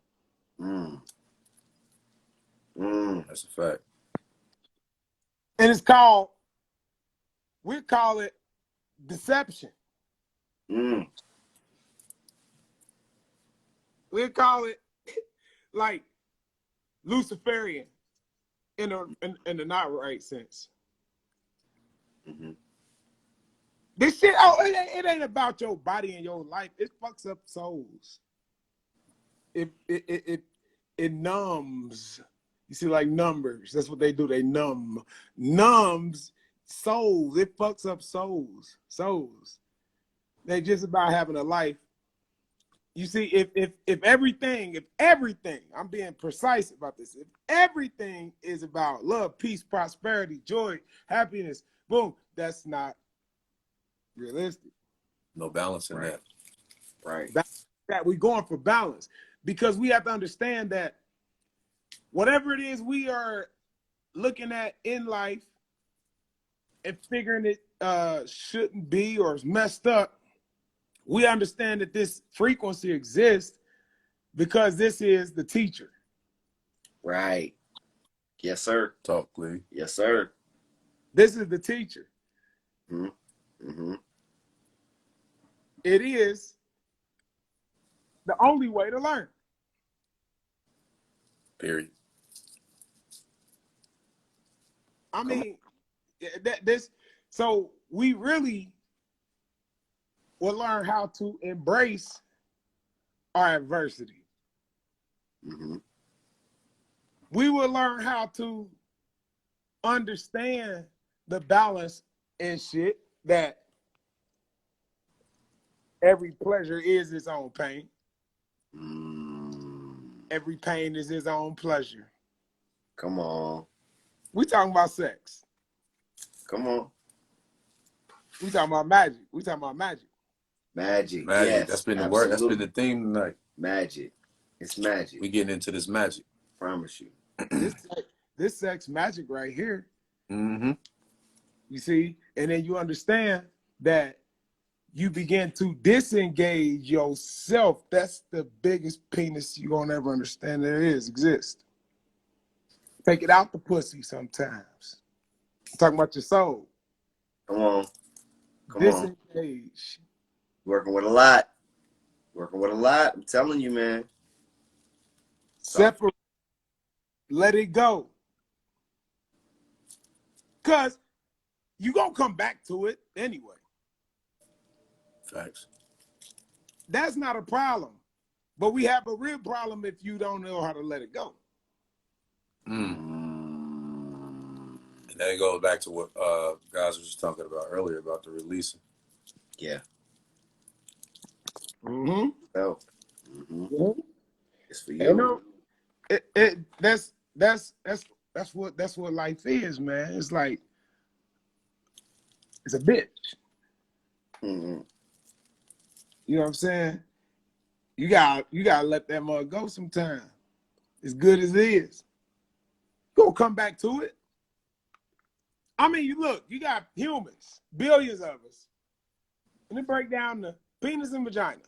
That's a fact. And we call it deception. We call it like Luciferian in the not right sense. Mm-hmm. This shit, it ain't about your body and your life. It fucks up souls. It numbs. You see, like numbers. That's what they do. They numbs souls. It fucks up souls. They just about having a life. You see, if everything, I'm being precise about this. If everything is about love, peace, prosperity, joy, happiness, boom, that's not realistic. No balance in that. Right. That we're going for balance, because we have to understand that whatever it is we are looking at in life and figuring it shouldn't be or is messed up, we understand that this frequency exists because this is the teacher. Right. Yes, sir. Talk, please. Yes, sir. This is the teacher. Mm-hmm. It is the only way to learn. Period. I mean, so we really will learn how to embrace our adversity. Mm-hmm. We will learn how to understand the balance and shit, that every pleasure is its own pain. Every pain is its own pleasure. Come on. We talking about sex. Come on. We talking about magic. Magic. Magic. Yes, That's been the absolutely. word. That's been the theme tonight. Magic. It's magic. We getting into this magic. Promise you. This sex magic right here. Mm-hmm. You see? And then you understand that you begin to disengage yourself. That's the biggest penis you're gonna ever understand exists. Take it out the pussy sometimes. I'm talking about your soul. Come on. Disengage. Working with a lot. I'm telling you, man. Separate. Let it go. Because you're going to come back to it anyway. Facts. That's not a problem. But we have a real problem if you don't know how to let it go. And then it goes back to what guys were just talking about earlier about the releasing. Yeah. Mm-hmm. So, it's for you. You know, that's what life is, man. It's like, it's a bitch. Mm-hmm. You know what I'm saying? You gotta let that mug go sometime. As good as it is. Gonna come back to it. I mean, you got humans, billions of us. And they break down the penis and vagina.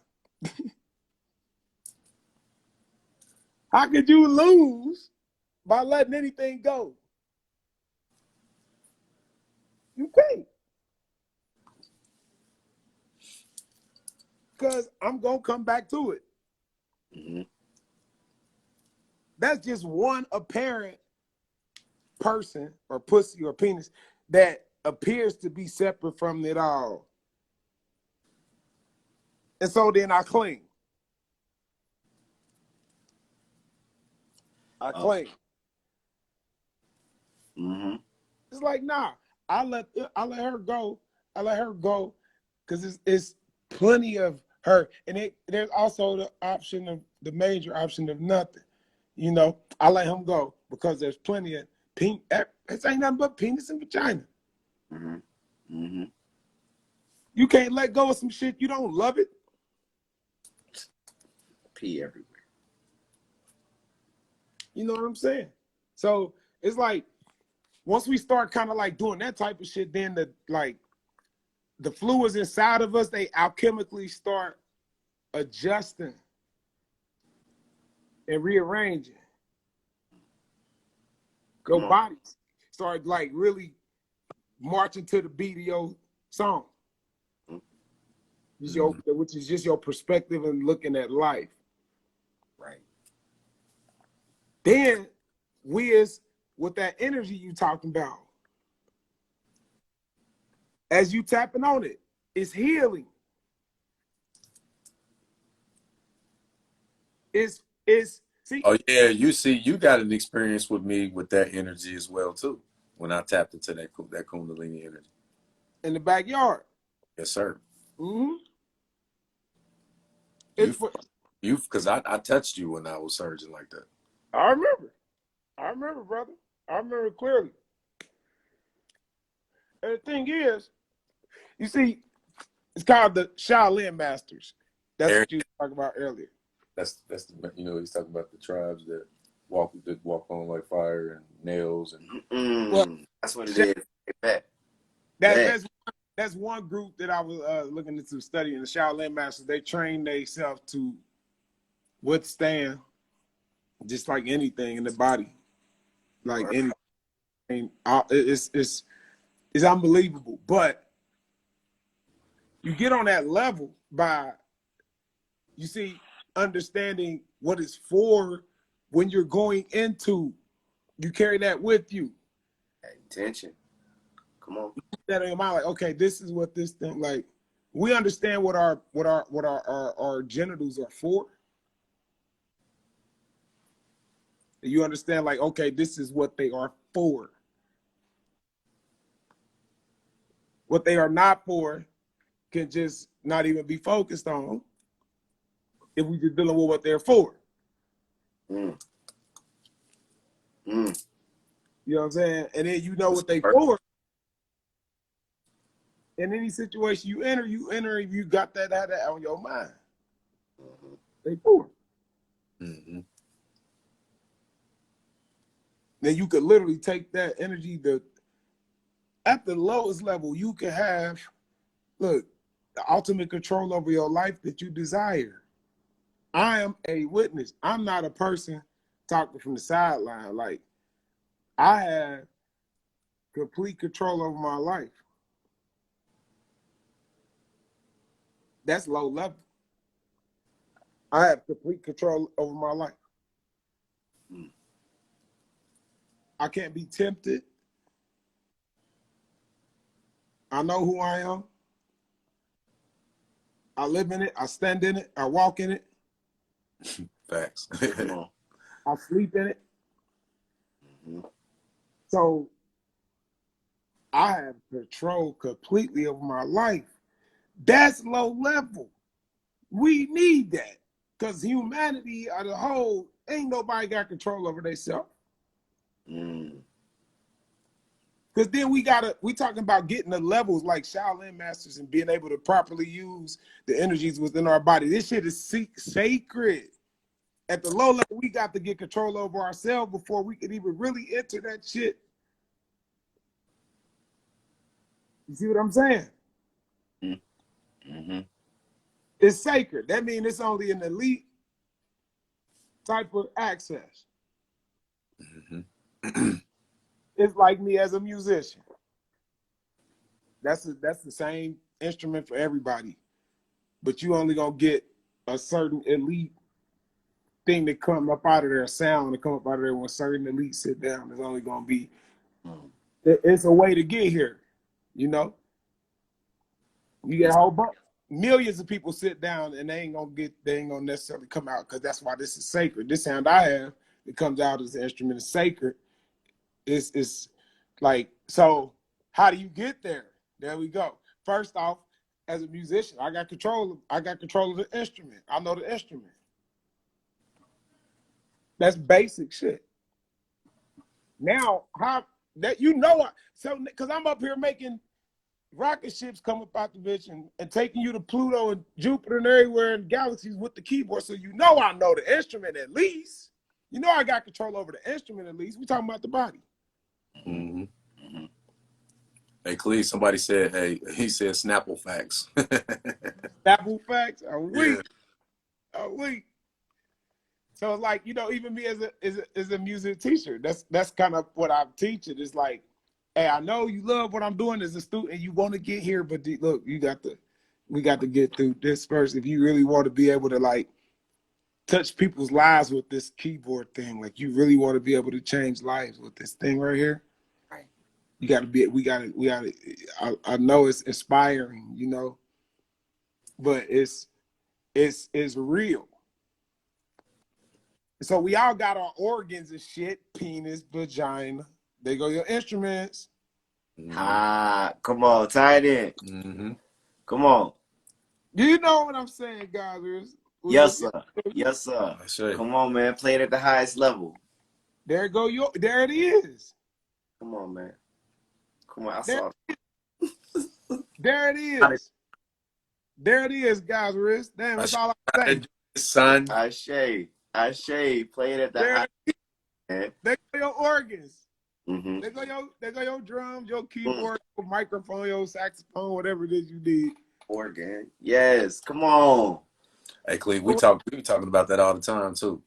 How could you lose by letting anything go? You can't. Because I'm going to come back to it. Mm-hmm. That's just one apparent person or pussy or penis that appears to be separate from it all. And so then I cling. Mm-hmm. It's like, nah, I let her go. I let her go because it's plenty of her. And there's also the major option of nothing. You know, I let him go because there's plenty of pink. It ain't nothing but penis and vagina. Mm-hmm. Mm-hmm. You can't let go of some shit you don't love it. Pee everywhere. You know what I'm saying? So it's like once we start kind of like doing that type of shit, then the fluids inside of us, they alchemically start adjusting and rearranging. Your bodies start like really marching to the beat of your song. Which is just your perspective and looking at life. Right. Then with that energy you talking about, as you tapping on it, it's healing. It's see. Oh yeah, you got an experience with me with that energy as well too. When I tapped into that Kundalini energy. In the backyard. Yes, sir. Mm-hmm. Because I touched you when I was surging like that. I remember, brother. I remember clearly. And the thing is, you see, it's called the Shaolin Masters. That's what you were talking about earlier. That's he's talking about the tribes that walk on like fire and nails and. Well, that's what it is. That's one group that I was looking into studying. The Shaolin Masters, they train themselves to withstand just like anything in the body, like anything. It's unbelievable. But you get on that level by, you see, understanding what it's for when you're going into. You carry that with you. Intention. Come on. That in your mind, like, okay, this is what this thing like. We understand what our genitals are for. You understand, like, okay, this is what they are for. What they are not for can just not even be focused on if we just dealing with what they're for. Mm. You know what I'm saying? And then you know what they for. In any situation you enter if you got that on your mind. They for. Mm-hmm. Then you could literally take that energy at the lowest level you can have, look, the ultimate control over your life that you desire. I am a witness. I'm not a person talking from the sideline. Like, I have complete control over my life. That's low level. I have complete control over my life. I can't be tempted. I know who I am. I live in it. I stand in it. I walk in it. Facts. I sleep in it. So I have control completely over my life. That's low level. We need that because humanity as a whole, ain't nobody got control over themselves. Because then we talking about getting the levels like Shaolin Masters and being able to properly use the energies within our body. This shit is sacred. At the low level, we got to get control over ourselves before we can even really enter that shit. You see what I'm saying? Mm-hmm. It's sacred. That means it's only an elite type of access. Mm-hmm. It's like me as a musician. That's the same instrument for everybody. But you only gonna get a certain elite thing to come up out of there, sound to come up out of there when certain elite sit down. It's only gonna be it's a way to get here, you know. You get a whole bunch. millions of people sit down and they ain't gonna necessarily come out, because that's why this is sacred. This sound I have, it comes out as an instrument, is sacred. It's like, so how do you get there? There we go. First off, as a musician, I got control of the instrument. I know the instrument. That's basic shit. Now, how that so because I'm up here making rocket ships come up out the bitch and taking you to Pluto and Jupiter and everywhere in galaxies with the keyboard. So I know the instrument at least. I got control over the instrument at least. We talking about the body. Mm-hmm. Hey, Cleve, somebody said, he said Snapple facts. Snapple facts are weak. Yeah. Are weak. So it's like, even me as a music teacher, that's kind of what I'm teaching. It's like, hey, I know you love what I'm doing as a student and you want to get here, but look, we got to get through this first. If you really want to be able to like touch people's lives with this keyboard thing, like you really want to be able to change lives with this thing right here. Right. You got to we got to, I know it's inspiring, but it's real. So we all got our organs and shit, penis, vagina. There go your instruments. Mm-hmm. Come on, tie it in. Mm-hmm. Come on. Do you know what I'm saying, guys? Yes, sir. Yes, sir. Come on, man. Play it at the highest level. There it is. Come on, man. Come on. I saw it. There it is. There it is, guys. Damn, that's all I say. Son. I shade. Play it at the highest level. There go your organs. Mm-hmm. There go your drums, your keyboard, your microphone, your saxophone, whatever it is you need. Organ. Yes. Come on. Hey, Cleve, we be talking about that all the time too.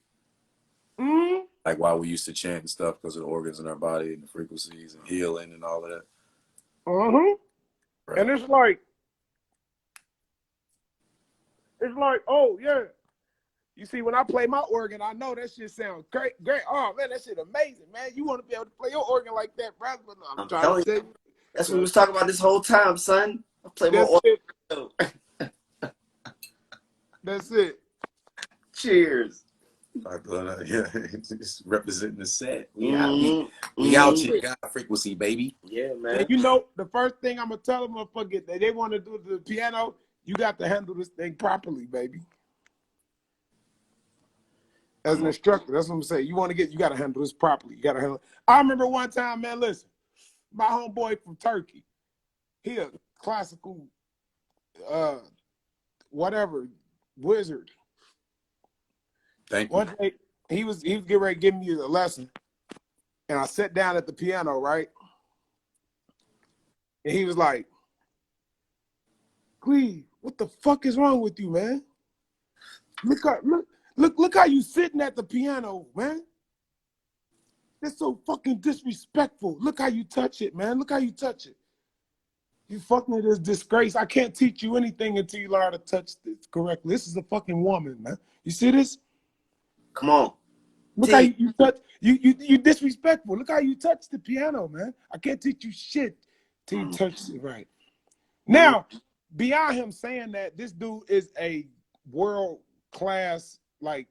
Mm-hmm. Like why we used to chant and stuff because of the organs in our body and the frequencies and healing and all of that. Uh-huh. Right. And it's like, oh yeah. You see, when I play my organ, I know that shit sounds great. Oh man, that shit amazing, man. You want to be able to play your organ like that, brother? But I'm trying to tell you. That's what we was talking about this whole time, son. I play my organ. That's it. Cheers. Yeah, it's representing the set. We Mm-hmm. out here, God frequency, baby. Yeah, man. And the first thing I'm gonna tell them, motherfucker, that they want to do the piano, you got to handle this thing properly, baby. As an instructor, that's what I'm saying. You got to handle this properly. You got to handle. I remember one time, man. Listen, my homeboy from Turkey, he a classical, whatever wizard. Thank you. One day he was getting ready to give me a lesson, and I sat down at the piano, right? And he was like, "Cleve, what the fuck is wrong with you, man? Look how you sitting at the piano, man. That's so fucking disrespectful. Look how you touch it, man. Look how you touch it. You fucking this disgrace. I can't teach you anything until you learn how to touch this correctly. This is a fucking woman, man. You see this? Come on. Look how you touch. You disrespectful. Look how you touch the piano, man. I can't teach you shit till you touch it right. Now, beyond him saying that, this dude is a world-class like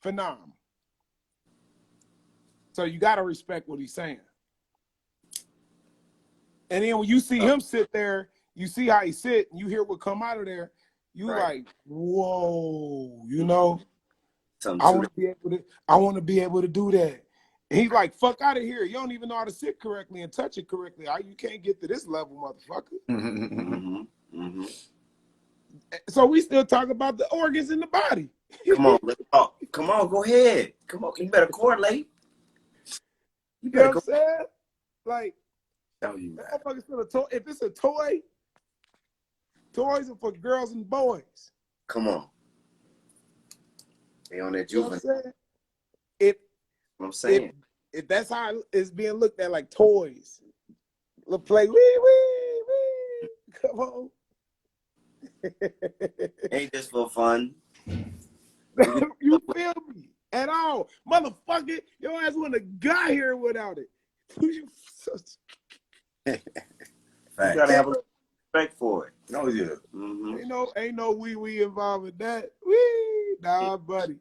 phenomenon. So you gotta respect what he's saying. And then when you see him sit there, you see how he sit, and you hear what come out of there, you like, whoa, I want to be able to do that. And he's like, fuck out of here. You don't even know how to sit correctly and touch it correctly. You can't get to this level, motherfucker. Mm-hmm. Mm-hmm. So we still talk about the organs in the body. Come on, let's talk. Come on, go ahead. Come on, you better correlate. You know what I'm saying? Like, tell you if it's a toy, toys are for girls and boys. Come on. They on that juvenile. You know what I'm saying? If that's how it's being looked at, like toys. Let's play, wee. Come on. Ain't this for fun? You feel me? At all. Motherfucker, your ass wouldn't have got here without it. respect for it. Oh yeah. Mm-hmm. Ain't no we involved with that. Wee, nah, buddy.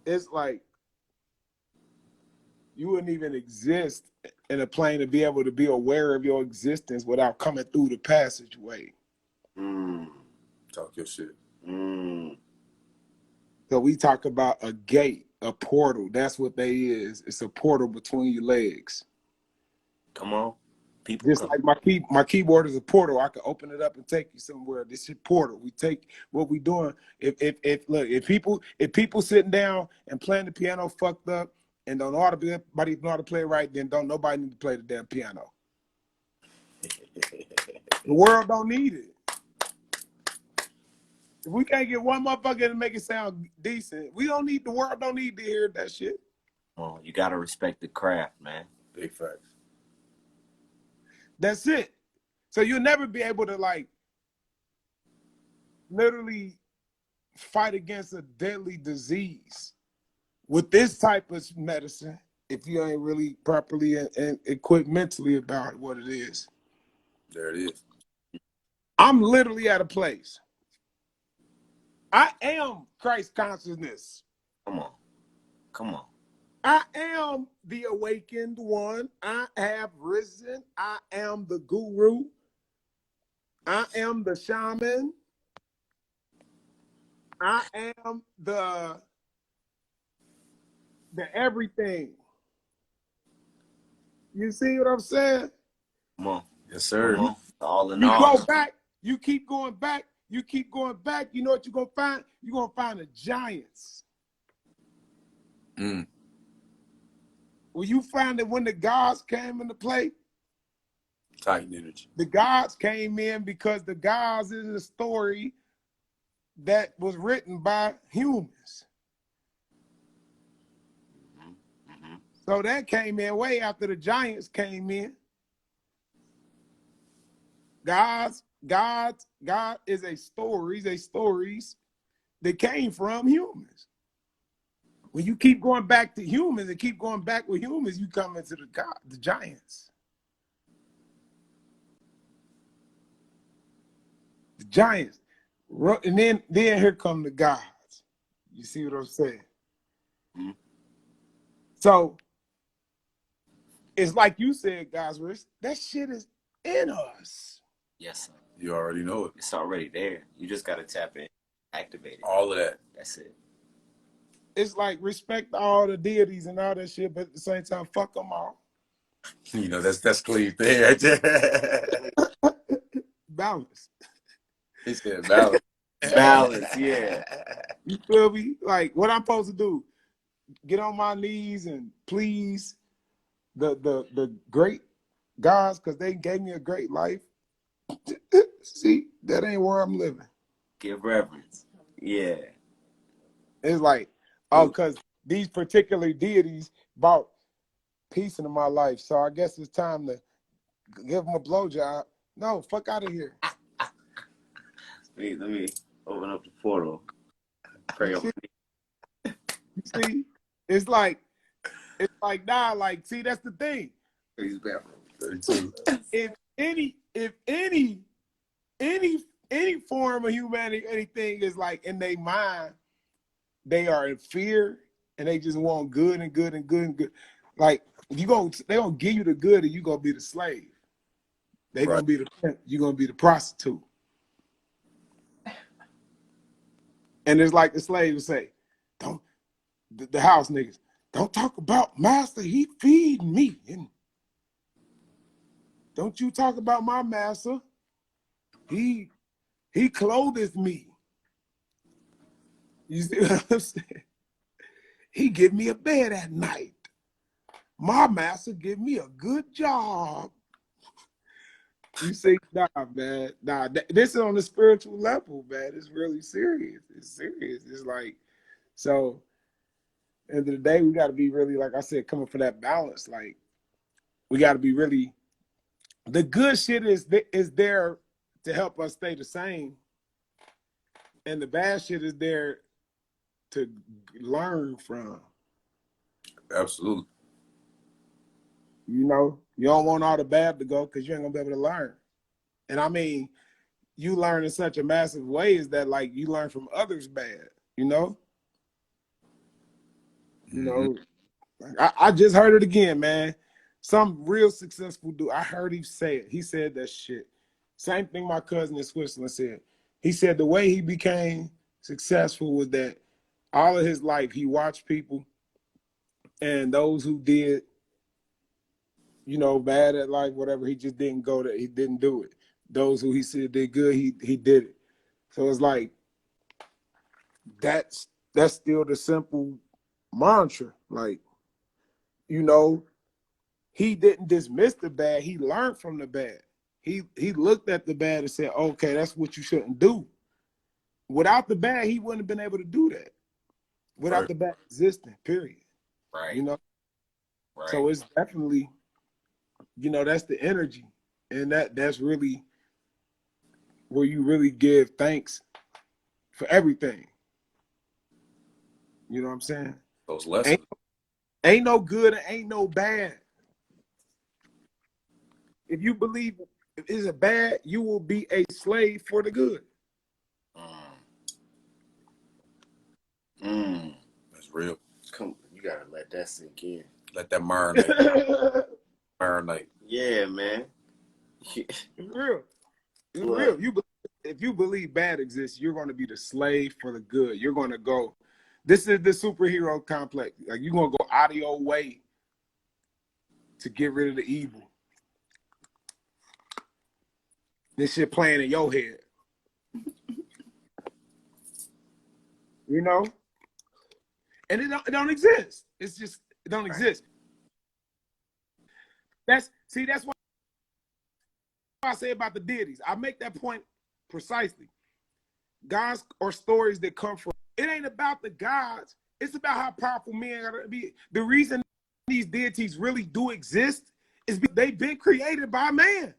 It's like you wouldn't even exist in a plane to be able to be aware of your existence without coming through the passageway. Talk your shit. So we talk about a gate, a portal. That's what they is. It's a portal between your legs. Come on. People Just come. like my keyboard is a portal. I can open it up and take you somewhere. This is portal. We take what we doing. If people sitting down and playing the piano fucked up and don't know how to play it right, then don't nobody need to play the damn piano. The world don't need it. If we can't get one motherfucker to make it sound decent, the world don't need to hear that shit. Oh, you gotta respect the craft, man. Big facts. That's it. So you'll never be able to like literally fight against a deadly disease with this type of medicine if you ain't really properly and equipped mentally about what it is. There it is. I'm literally at a place. I am Christ consciousness. Come on. I am the awakened one. I have risen. I am the guru. I am the shaman. I am the everything. You see what I'm saying? Come on. Yes, sir. Come on. All in You all. go back, you keep going back, you keep going back. You know what you're going to find? You're going to find the giants. Well, you find that when the gods came into play, Titan energy. the gods came in because the gods is a story that was written by humans. So that came in way after the giants came in. God is a stories that came from humans. When you keep going back to humans and keep going back with humans, you come into the giants. The giants. And then here come the gods. You see what I'm saying? So it's like you said, guys, that shit is in us. Yes, sir. You already know it. It's already there. You just gotta tap in, activate it. All of that. That's it. It's like respect all the deities and all that shit, but at the same time, fuck them all. You know, that's clean thing right there. Balance. He said balance. Balance, yeah. You feel me? Like what I'm supposed to do? Get on my knees and please the great gods because they gave me a great life. See, that ain't where I'm living. Give reverence. Yeah. It's like, oh, because these particular deities brought peace into my life. So I guess it's time to give them a blowjob. No, fuck out of here. Wait, let me open up the portal. Pray over me. You see, it's like, nah, like, see, that's the thing. Please, bathroom. 32. If any form of humanity, anything is like in their mind, they are in fear and they just want good and good and good and good. Like they gonna give you the good and you gonna be the slave. They gonna be the pimp, you gonna be the prostitute. And it's like the slave would say, don't the house niggas, don't talk about master, he feed me. And don't you talk about my master. He clotheth me. You see what I'm saying? He give me a bed at night. My master give me a good job. You see, nah, man. Nah, this is on the spiritual level, man. It's really serious. It's serious. It's like, so, end of the day, we got to be really, like I said, coming for that balance. Like, we got to be really, the good shit is there to help us stay the same. And the bad shit is there to learn from. Absolutely. You know, you don't want all the bad to go because you ain't gonna be able to learn. And I mean, you learn in such a massive way is that like you learn from others bad, you know? You know, I just heard it again, man. Some real successful dude. I heard him say it. He said that shit. Same thing my cousin in Switzerland said. He said the way he became successful was that all of his life he watched people, and those who did, you know, bad at life, whatever, he just didn't go there. He didn't do it. Those who he said did good, he did it. So it's like that's still the simple mantra. Like, you know, he didn't dismiss the bad. He learned from the bad. He looked at the bad and said, okay, that's what you shouldn't do. Without the bad, he wouldn't have been able to do that. Without the bad existing, period. Right. You know? Right. So it's definitely, you know, that's the energy. And that's really where you really give thanks for everything. You know what I'm saying? Those lessons. Ain't no good and ain't no bad. If you believe it's a bad, you will be a slave for the good. That's real. Come, you gotta let that sink in. Let that marinate. Marinate. Yeah, man. It's real. It's real. If you believe bad exists, you're going to be the slave for the good. You're going to go. This is the superhero complex. Like, you're going to go out of your way to get rid of the evil. This shit playing in your head. You know? And it don't exist. It's just, it don't exist. That's why I say about the deities. I make that point precisely. Gods are stories that come from. It ain't about the gods. It's about how powerful men are to be. The reason these deities really do exist is because they've been created by man.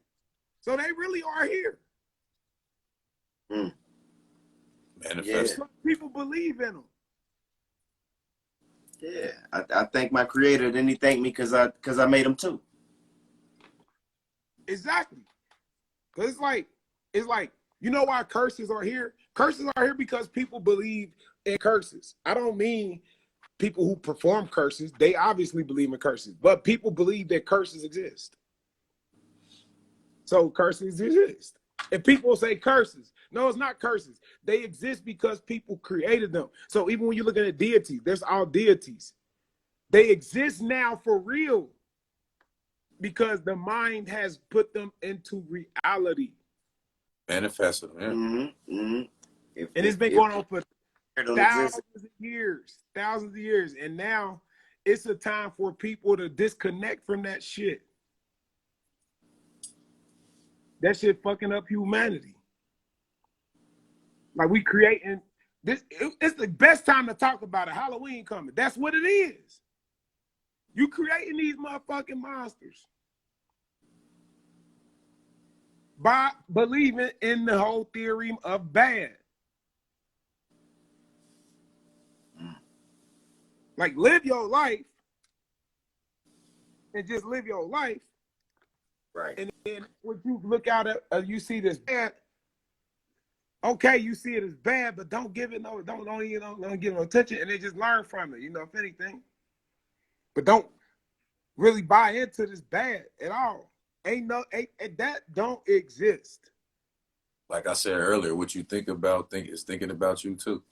So they really are here. Manifest. Yeah. People believe in them. Yeah, I thank my creator, then he thanked me because I made him too. Exactly. Because it's like, you know why curses are here? Curses are here because people believe in curses. I don't mean people who perform curses. They obviously believe in curses, but people believe that curses exist. So curses exist. And people say curses. No, it's not curses. They exist because people created them. So even when you're looking at deities, there's all deities. They exist now for real because the mind has put them into reality. Manifested, yeah. And it's been going on for thousands of years. And now it's a time for people to disconnect from that shit. That shit fucking up humanity. Like, we creating this. It's the best time to talk about it. Halloween coming. That's what it is. You creating these motherfucking monsters by believing in the whole theory of bad. Like, live your life and just live your life. Right. And then when you look out at, you see this bad. Okay, you see it as bad, but don't give it don't give it no attention, and then just learn from it. You know, if anything, but don't really buy into this bad at all. That don't exist. Like I said earlier, what you think about is thinking about you too.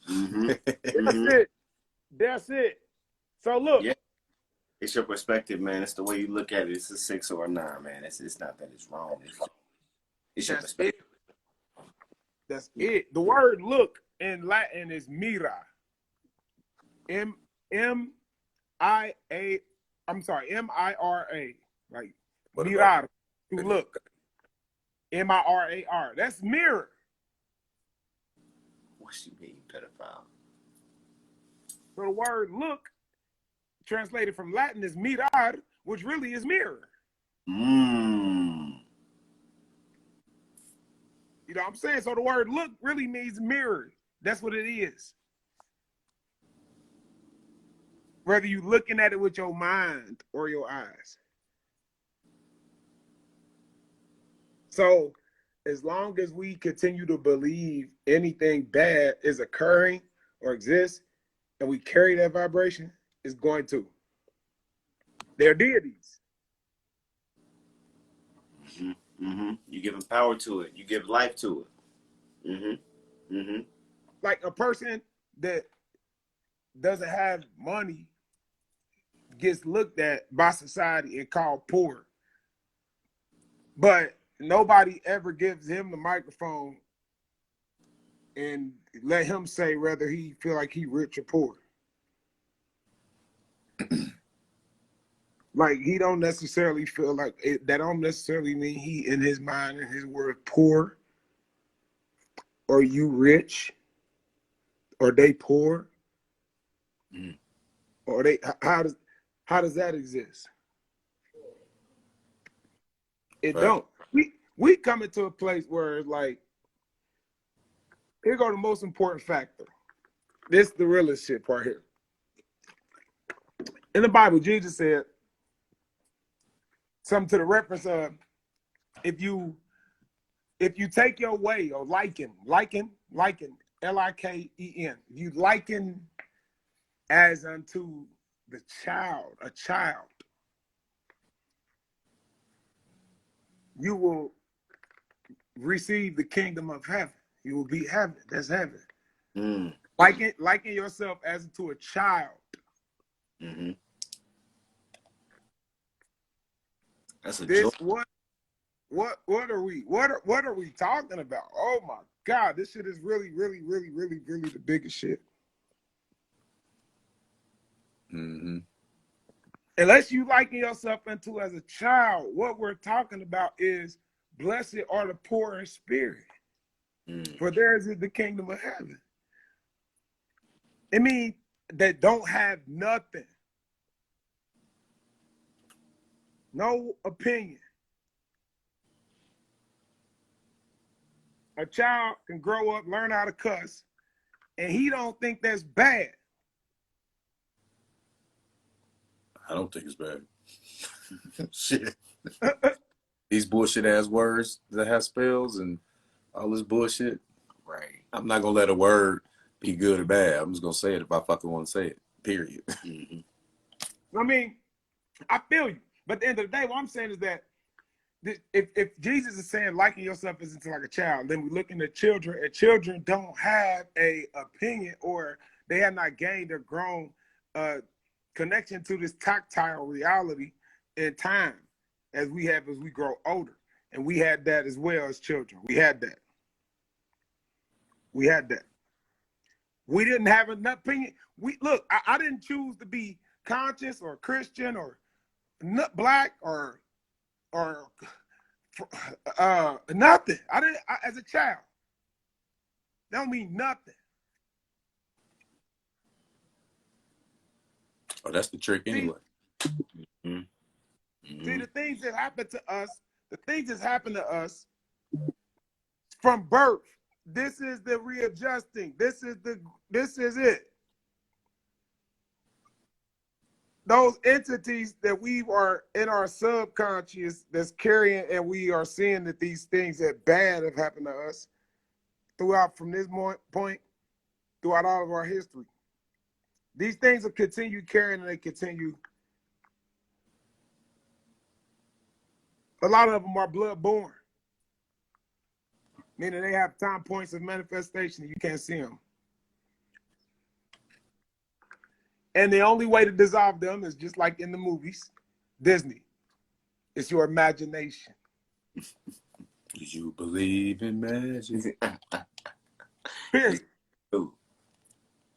That's it. So look. Yeah. It's your perspective, man. It's the way you look at it. It's a 6 or a 9, man. It's not that it's wrong. It's your perspective. That's it. The word look in Latin is mira. M-I-R-A. Like mirar, to look. M-I-R-A-R. That's mirror. What you mean, pedophile? So the word look, translated from Latin, is mirar, which really is mirror. You know what I'm saying? So the word look really means mirror. That's what it is. Whether you're looking at it with your mind or your eyes. So as long as we continue to believe anything bad is occurring or exists, and we carry that vibration, it's going to. They're deities. You give power to it. You give life to it. Like a person that doesn't have money gets looked at by society and called poor. But nobody ever gives him the microphone and let him say whether he feel like he rich or poor. Like he don't necessarily feel like it, that don't necessarily mean he in his mind and his word poor or you rich or they poor or they how does that exist? It Right. don't. We come into a place where it's like, here go the most important factor. This the realest shit part here. In the Bible, Jesus said something to the reference of if you take your way or liken, L-I-K-E-N, you liken as unto the child, a child, you will receive the kingdom of heaven. You will be heaven. That's heaven. Liken yourself as to a child. That's a This joy. what are we talking about? Oh my God, this shit is really the biggest shit. Unless you liken yourself into as a child, what we're talking about is blessed are the poor in spirit, for theirs is the kingdom of heaven. It means that don't have nothing, no opinion. A child can grow up, learn how to cuss, and he don't think that's bad. I don't think it's bad. Shit. These bullshit ass words that have spells and all this bullshit. Right. I'm not gonna let a word be good or bad. I'm just gonna say it if I fucking want to say it. Period. I mean, I feel you. But at the end of the day, what I'm saying is that if Jesus is saying liken yourself as into like a child, then we looking at children, and children don't have a opinion or they have not gained or grown connection to this tactile reality in time as we have as we grow older. And we had that as well as children. We had that. We didn't have an opinion. I didn't choose to be conscious or Christian or black or nothing. As a child. That don't mean nothing. Oh, that's the trick anyway. See, the things that happen to us, from birth. This is the readjusting. This is it. Those entities that we are in our subconscious that's carrying, and we are seeing that these things that bad have happened to us throughout from this point, throughout all of our history. These things have continued carrying and they continue. A lot of them are blood born, meaning they have time points of manifestation and you can't see them. And the only way to dissolve them is just like in the movies, Disney. It's your imagination. Do you believe in magic? Period. Ooh.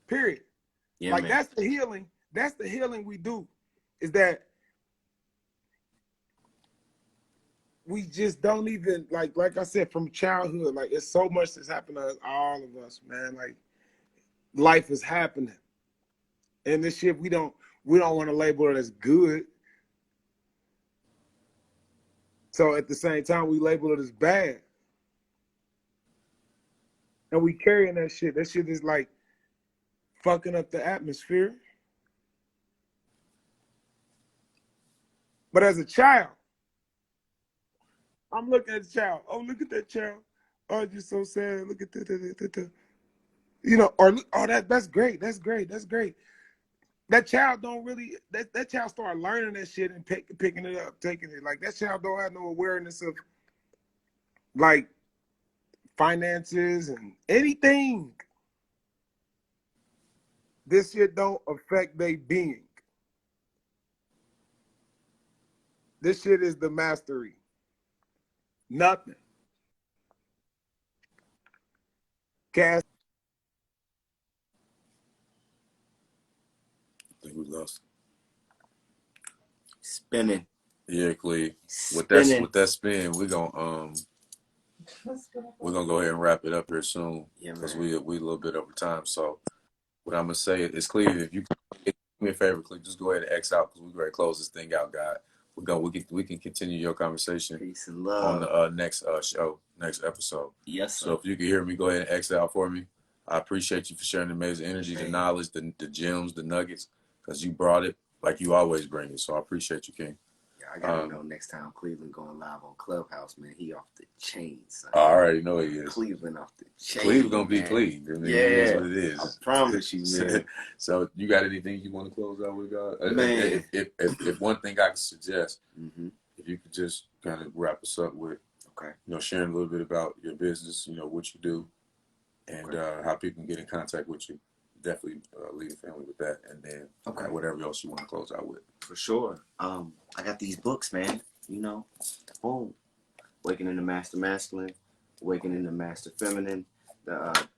Period. Yeah, like man. that's the healing. That's the healing we do. Is that we just don't even like I said, from childhood, like it's so much that's happened to us, all of us, man. Like life is happening. And this shit we don't want to label it as good. So at the same time we label it as bad. And we carrying that shit. That shit is like fucking up the atmosphere. But as a child, I'm looking at the child. Oh, look at that child. Oh, just so sad. Look at the. You know, or oh, that's great. That's great. That's great. That child don't really. That child start learning that shit and picking it up, taking it. Like that child don't have no awareness of like finances and anything. This shit don't affect their being. This shit is the mastery. Nothing. Cast. I think we lost. Spinning. Yeah, Cleve. With Spinning. that spin, we're gonna go ahead and wrap it up here soon. Yeah, because man. we a little bit over time. So what I'm gonna say is, Cleve, if you do me a favor, Cleve, just go ahead and X out because we're ready to close this thing out, God. We can continue your conversation Peace and love on the next show, next episode. Yes, sir. So if you can hear me, go ahead and X out for me. I appreciate you for sharing the amazing energy, the knowledge, the gems, the nuggets, because you brought it like you always bring it. So I appreciate you, King. Yeah, I gotta know next time Cleveland going live on Clubhouse, man. He off the chain, son. I already know he is. Cleveland off the chain. Cleveland gonna be man. Cleve. I mean, Yeah, it is what it is. I promise you, man. So you got anything you want to close out with, God? Man. If one thing I could suggest, Mm-hmm. if you could just kind of wrap us up with, Okay. Sharing a little bit about your business, what you do, and how people can get in contact with you. Definitely lead the family with that, and then whatever else you want to close out with. For sure. I got these books, man. Boom. Awakening the Master Masculine, Awakening the Master Feminine.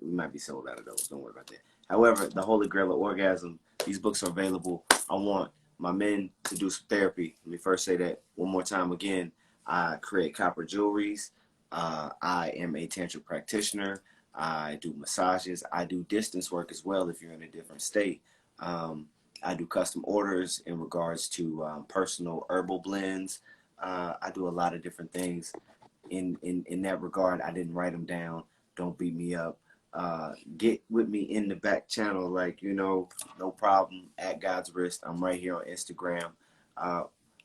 We might be sold out of those. Don't worry about that. However, the Holy Grail of Orgasm. These books are available. I want my men to do some therapy. Let me first say that one more time again. I create copper jewelries. I am a Tantra practitioner. I do massages. I do distance work as well if you're in a different state. I do custom orders in regards to personal herbal blends. I do a lot of different things in that regard. I didn't write them down. Don't beat me up. Get with me in the back channel, no problem. At God's Wrist. I'm right here on Instagram.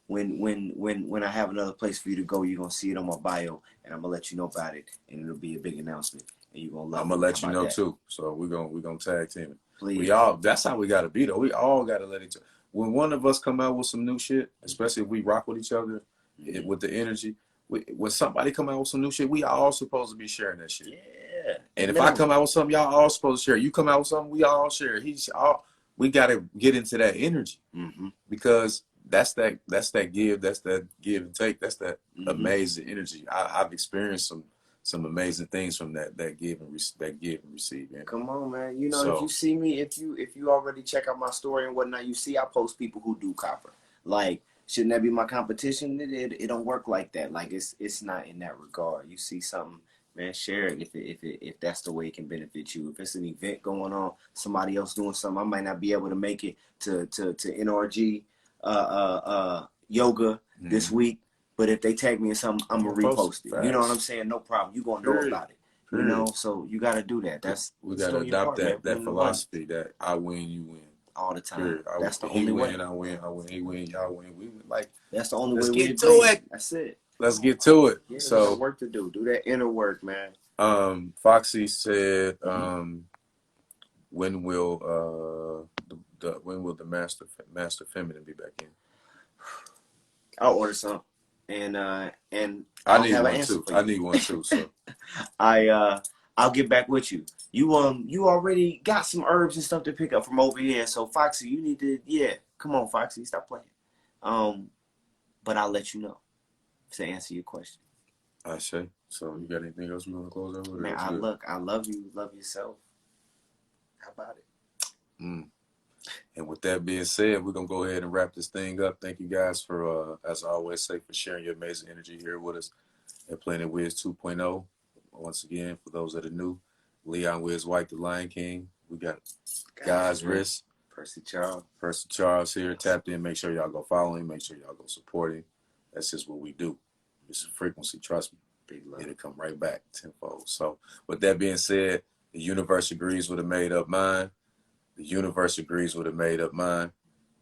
When I have another place for you to go, you're gonna see it on my bio, and I'm gonna let you know about it, and it'll be a big announcement, and you're gonna love it. I'm gonna let you know too. So we're gonna tag team it. Please. That's how we gotta be though. We all gotta let each other. When one of us come out with some new shit, especially if we rock with each other, with the energy. When somebody come out with some new shit, we all supposed to be sharing that shit. Yeah. And if I come out with something, y'all all supposed to share. You come out with something, we all share. We gotta get into that energy because that's that give, that's that give and take, that's that amazing energy. I've experienced some amazing things from that give and receive. Man. Come on, man. If you see me, if you already check out my story and whatnot, you see I post people who do copper. Like, shouldn't that be my competition? It don't work like that. Like it's not in that regard. You see something, man, share it if that's the way it can benefit you. If it's an event going on, somebody else doing something, I might not be able to make it to innerG yoga this week. But if they tag me in something, I'm gonna repost it. You know what I'm saying? No problem. You gonna know about it. So you gotta do that. We gotta adopt that philosophy that I win, you win. All the time. That's the only he way. Win, I win, he win, y'all win. We like. That's the only way. Let's get to it. That's it. Let's get to it. Yeah, so work to do. Do that inner work, man. Foxy said, when will the master feminine be back in? I'll order some, and I need one too. I need one too. So I'll get back with you. You already got some herbs and stuff to pick up from over here. So Foxy, you need to come on, Foxy, stop playing. But I'll let you know to answer your question. I say. So you got anything else you want to close out with? Man, I love you. Love yourself. How about it? And with that being said, we're gonna go ahead and wrap this thing up. Thank you guys for, as I always say, for sharing your amazing energy here with us at Planet Wiz 2.0. Once again, for those that are new, Leon Wiz White, the Lion King. We got God's Wrist. Percy Charles here, tapped in. Make sure y'all go follow him. Make sure y'all go support him. That's just what we do. It's a frequency, trust me. Big love. It'll come right back tenfold. So with that being said, the universe agrees with a made up mind. The universe agrees with a made up mind.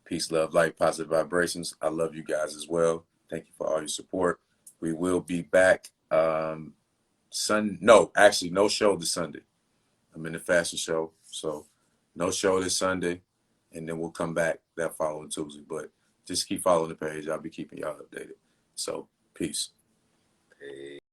Peace, love, light, positive vibrations. I love you guys as well. Thank you for all your support. We will be back. No, actually, no show this Sunday. I'm in the fashion show, so no show this Sunday, and then we'll come back that following Tuesday. But just keep following the page. I'll be keeping y'all updated. So, peace.